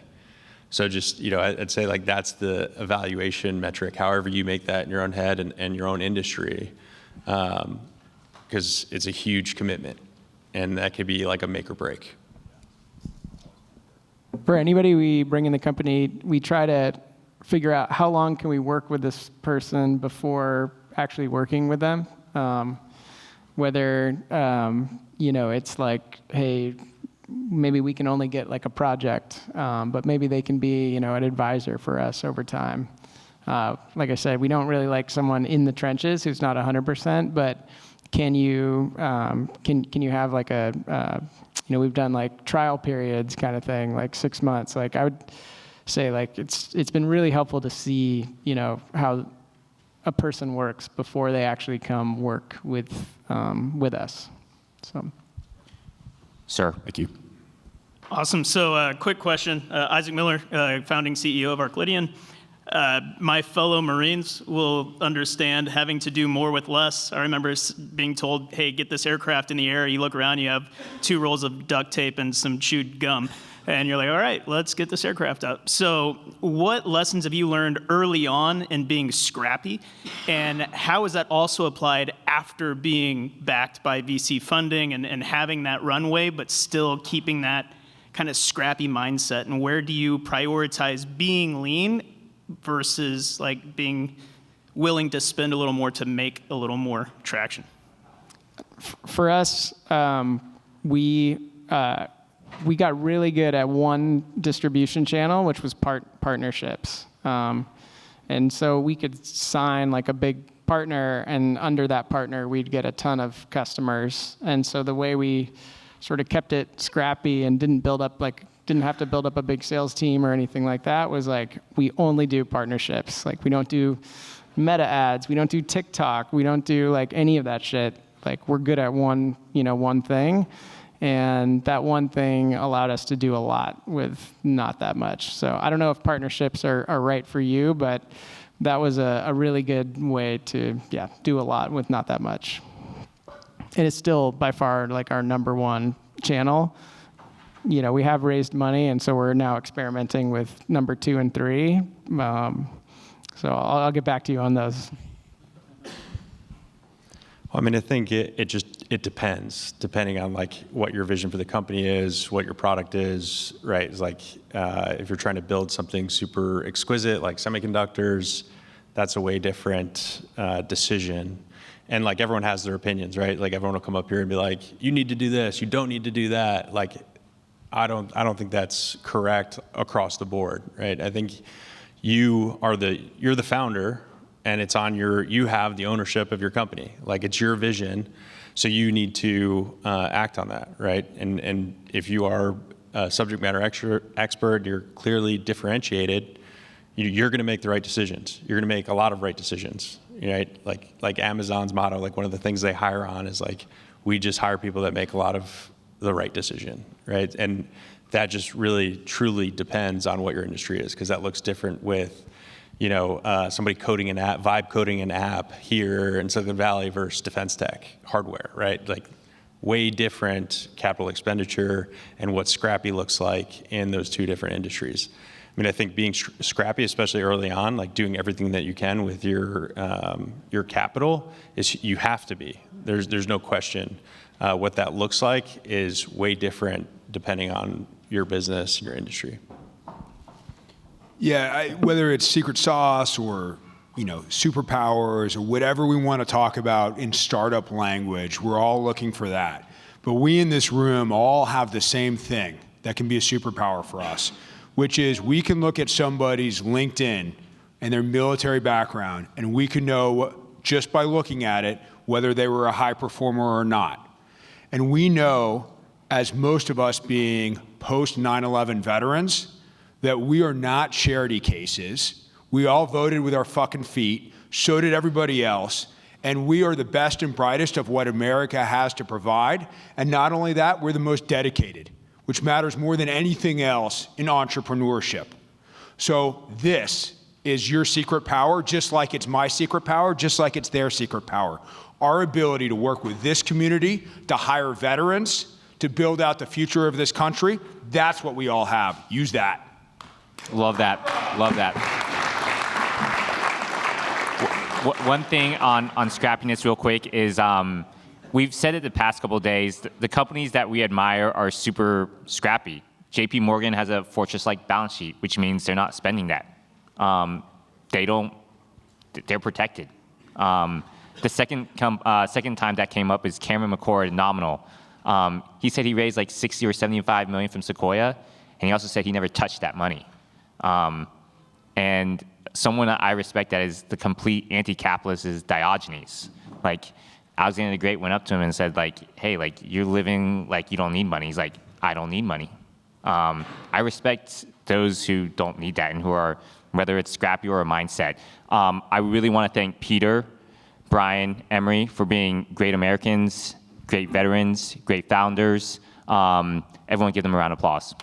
C: So just, I'd say that's the evaluation metric, however you make that in your own head and your own industry, because it's a huge commitment and that could be a make or break.
B: For anybody we bring in the company, we try to figure out how long can we work with this person before actually working with them. Whether, it's hey, maybe we can only get a project, but maybe they can be, an advisor for us over time. Like I said, we don't really like someone in the trenches who's not 100%, but can you have we've done trial periods kind of thing, 6 months. I would say it's been really helpful to see, how a person works before they actually come work with us. So,
A: Sir.
D: Thank you.
H: Awesome. So, quick question. Isaac Miller, founding CEO of Arclidian. My fellow Marines will understand having to do more with less. I remember being told, hey, get this aircraft in the air. You look around, you have 2 rolls of duct tape and some chewed gum. And you're like, all right, let's get this aircraft up. So what lessons have you learned early on in being scrappy? And how is that also applied after being backed by VC funding and having that runway, but still keeping that kind of scrappy mindset? And where do you prioritize being lean versus like being willing to spend a little more to make a little more traction?
B: For us, we got really good at one distribution channel, which was partnerships. And so we could sign like a big partner, and under that partner, we'd get a ton of customers. And so the way we sort of kept it scrappy and didn't have to build up a big sales team or anything like that was like, we only do partnerships. Like, we don't do meta ads, we don't do TikTok, we don't do like any of that shit. Like, we're good at one thing. And that one thing allowed us to do a lot with not that much. So I don't know if partnerships are right for you, but that was a really good way to, do a lot with not that much. And it's still by far like our number one channel. We have raised money, and so we're now experimenting with number 2 and 3. So I'll get back to you on those.
C: Well, I mean, I think it depends, depending on like what your vision for the company is, what your product is, right? It's like if you're trying to build something super exquisite like semiconductors, that's a way different decision. And like everyone has their opinions, right? Like everyone will come up here and be like, you need to do this, you don't need to do that. Like, I don't think that's correct across the board, right? I think you're the founder, and it's on you have the ownership of your company. Like, it's your vision, so you need to act on that, right? And if you are a subject matter expert, you're clearly differentiated, you're going to make the right decisions. You're going to make a lot of right decisions, right? Like Amazon's motto, like one of the things they hire on is like, we just hire people that make a lot of the right decision, right? And that just really, truly depends on what your industry is, because that looks different with, somebody coding an app, vibe coding an app here in Silicon Valley versus defense tech hardware, right? Like, way different capital expenditure and what scrappy looks like in those 2 different industries. I mean, I think being scrappy, especially early on, like doing everything that you can with your capital, is you have to be. There's no question. What that looks like is way different depending on your business, your industry.
D: Yeah, whether it's secret sauce or superpowers or whatever we want to talk about in startup language, we're all looking for that. But we in this room all have the same thing that can be a superpower for us, which is we can look at somebody's LinkedIn and their military background, and we can know just by looking at it whether they were a high performer or not. And we know, as most of us being post 9/11 veterans, that we are not charity cases. We all voted with our fucking feet, so did everybody else, and we are the best and brightest of what America has to provide. And not only that, we're the most dedicated, which matters more than anything else in entrepreneurship. So this is your secret power, just like it's my secret power, just like it's their secret power. Our ability to work with this community, to hire veterans, to build out the future of this country, that's what we all have. Use that.
A: Love that. Love that. One thing on scrappiness real quick is we've said it the past couple of days, the companies that we admire are super scrappy. JP Morgan has a fortress-like balance sheet, which means they're not spending that. They're protected. The second time that came up is Cameron McCord at Nominal. He said he raised like 60 or 75 million from Sequoia, and he also said he never touched that money. And someone that I respect that is the complete anti-capitalist is Diogenes. Like, Alexander the Great went up to him and said, like, hey, like, you're living like you don't need money. He's like, I don't need money. I respect those who don't need that and who are, whether it's scrappy or a mindset. I really want to thank Peter, Brian, Emery for being great Americans, great veterans, great founders. Everyone give them a round of applause.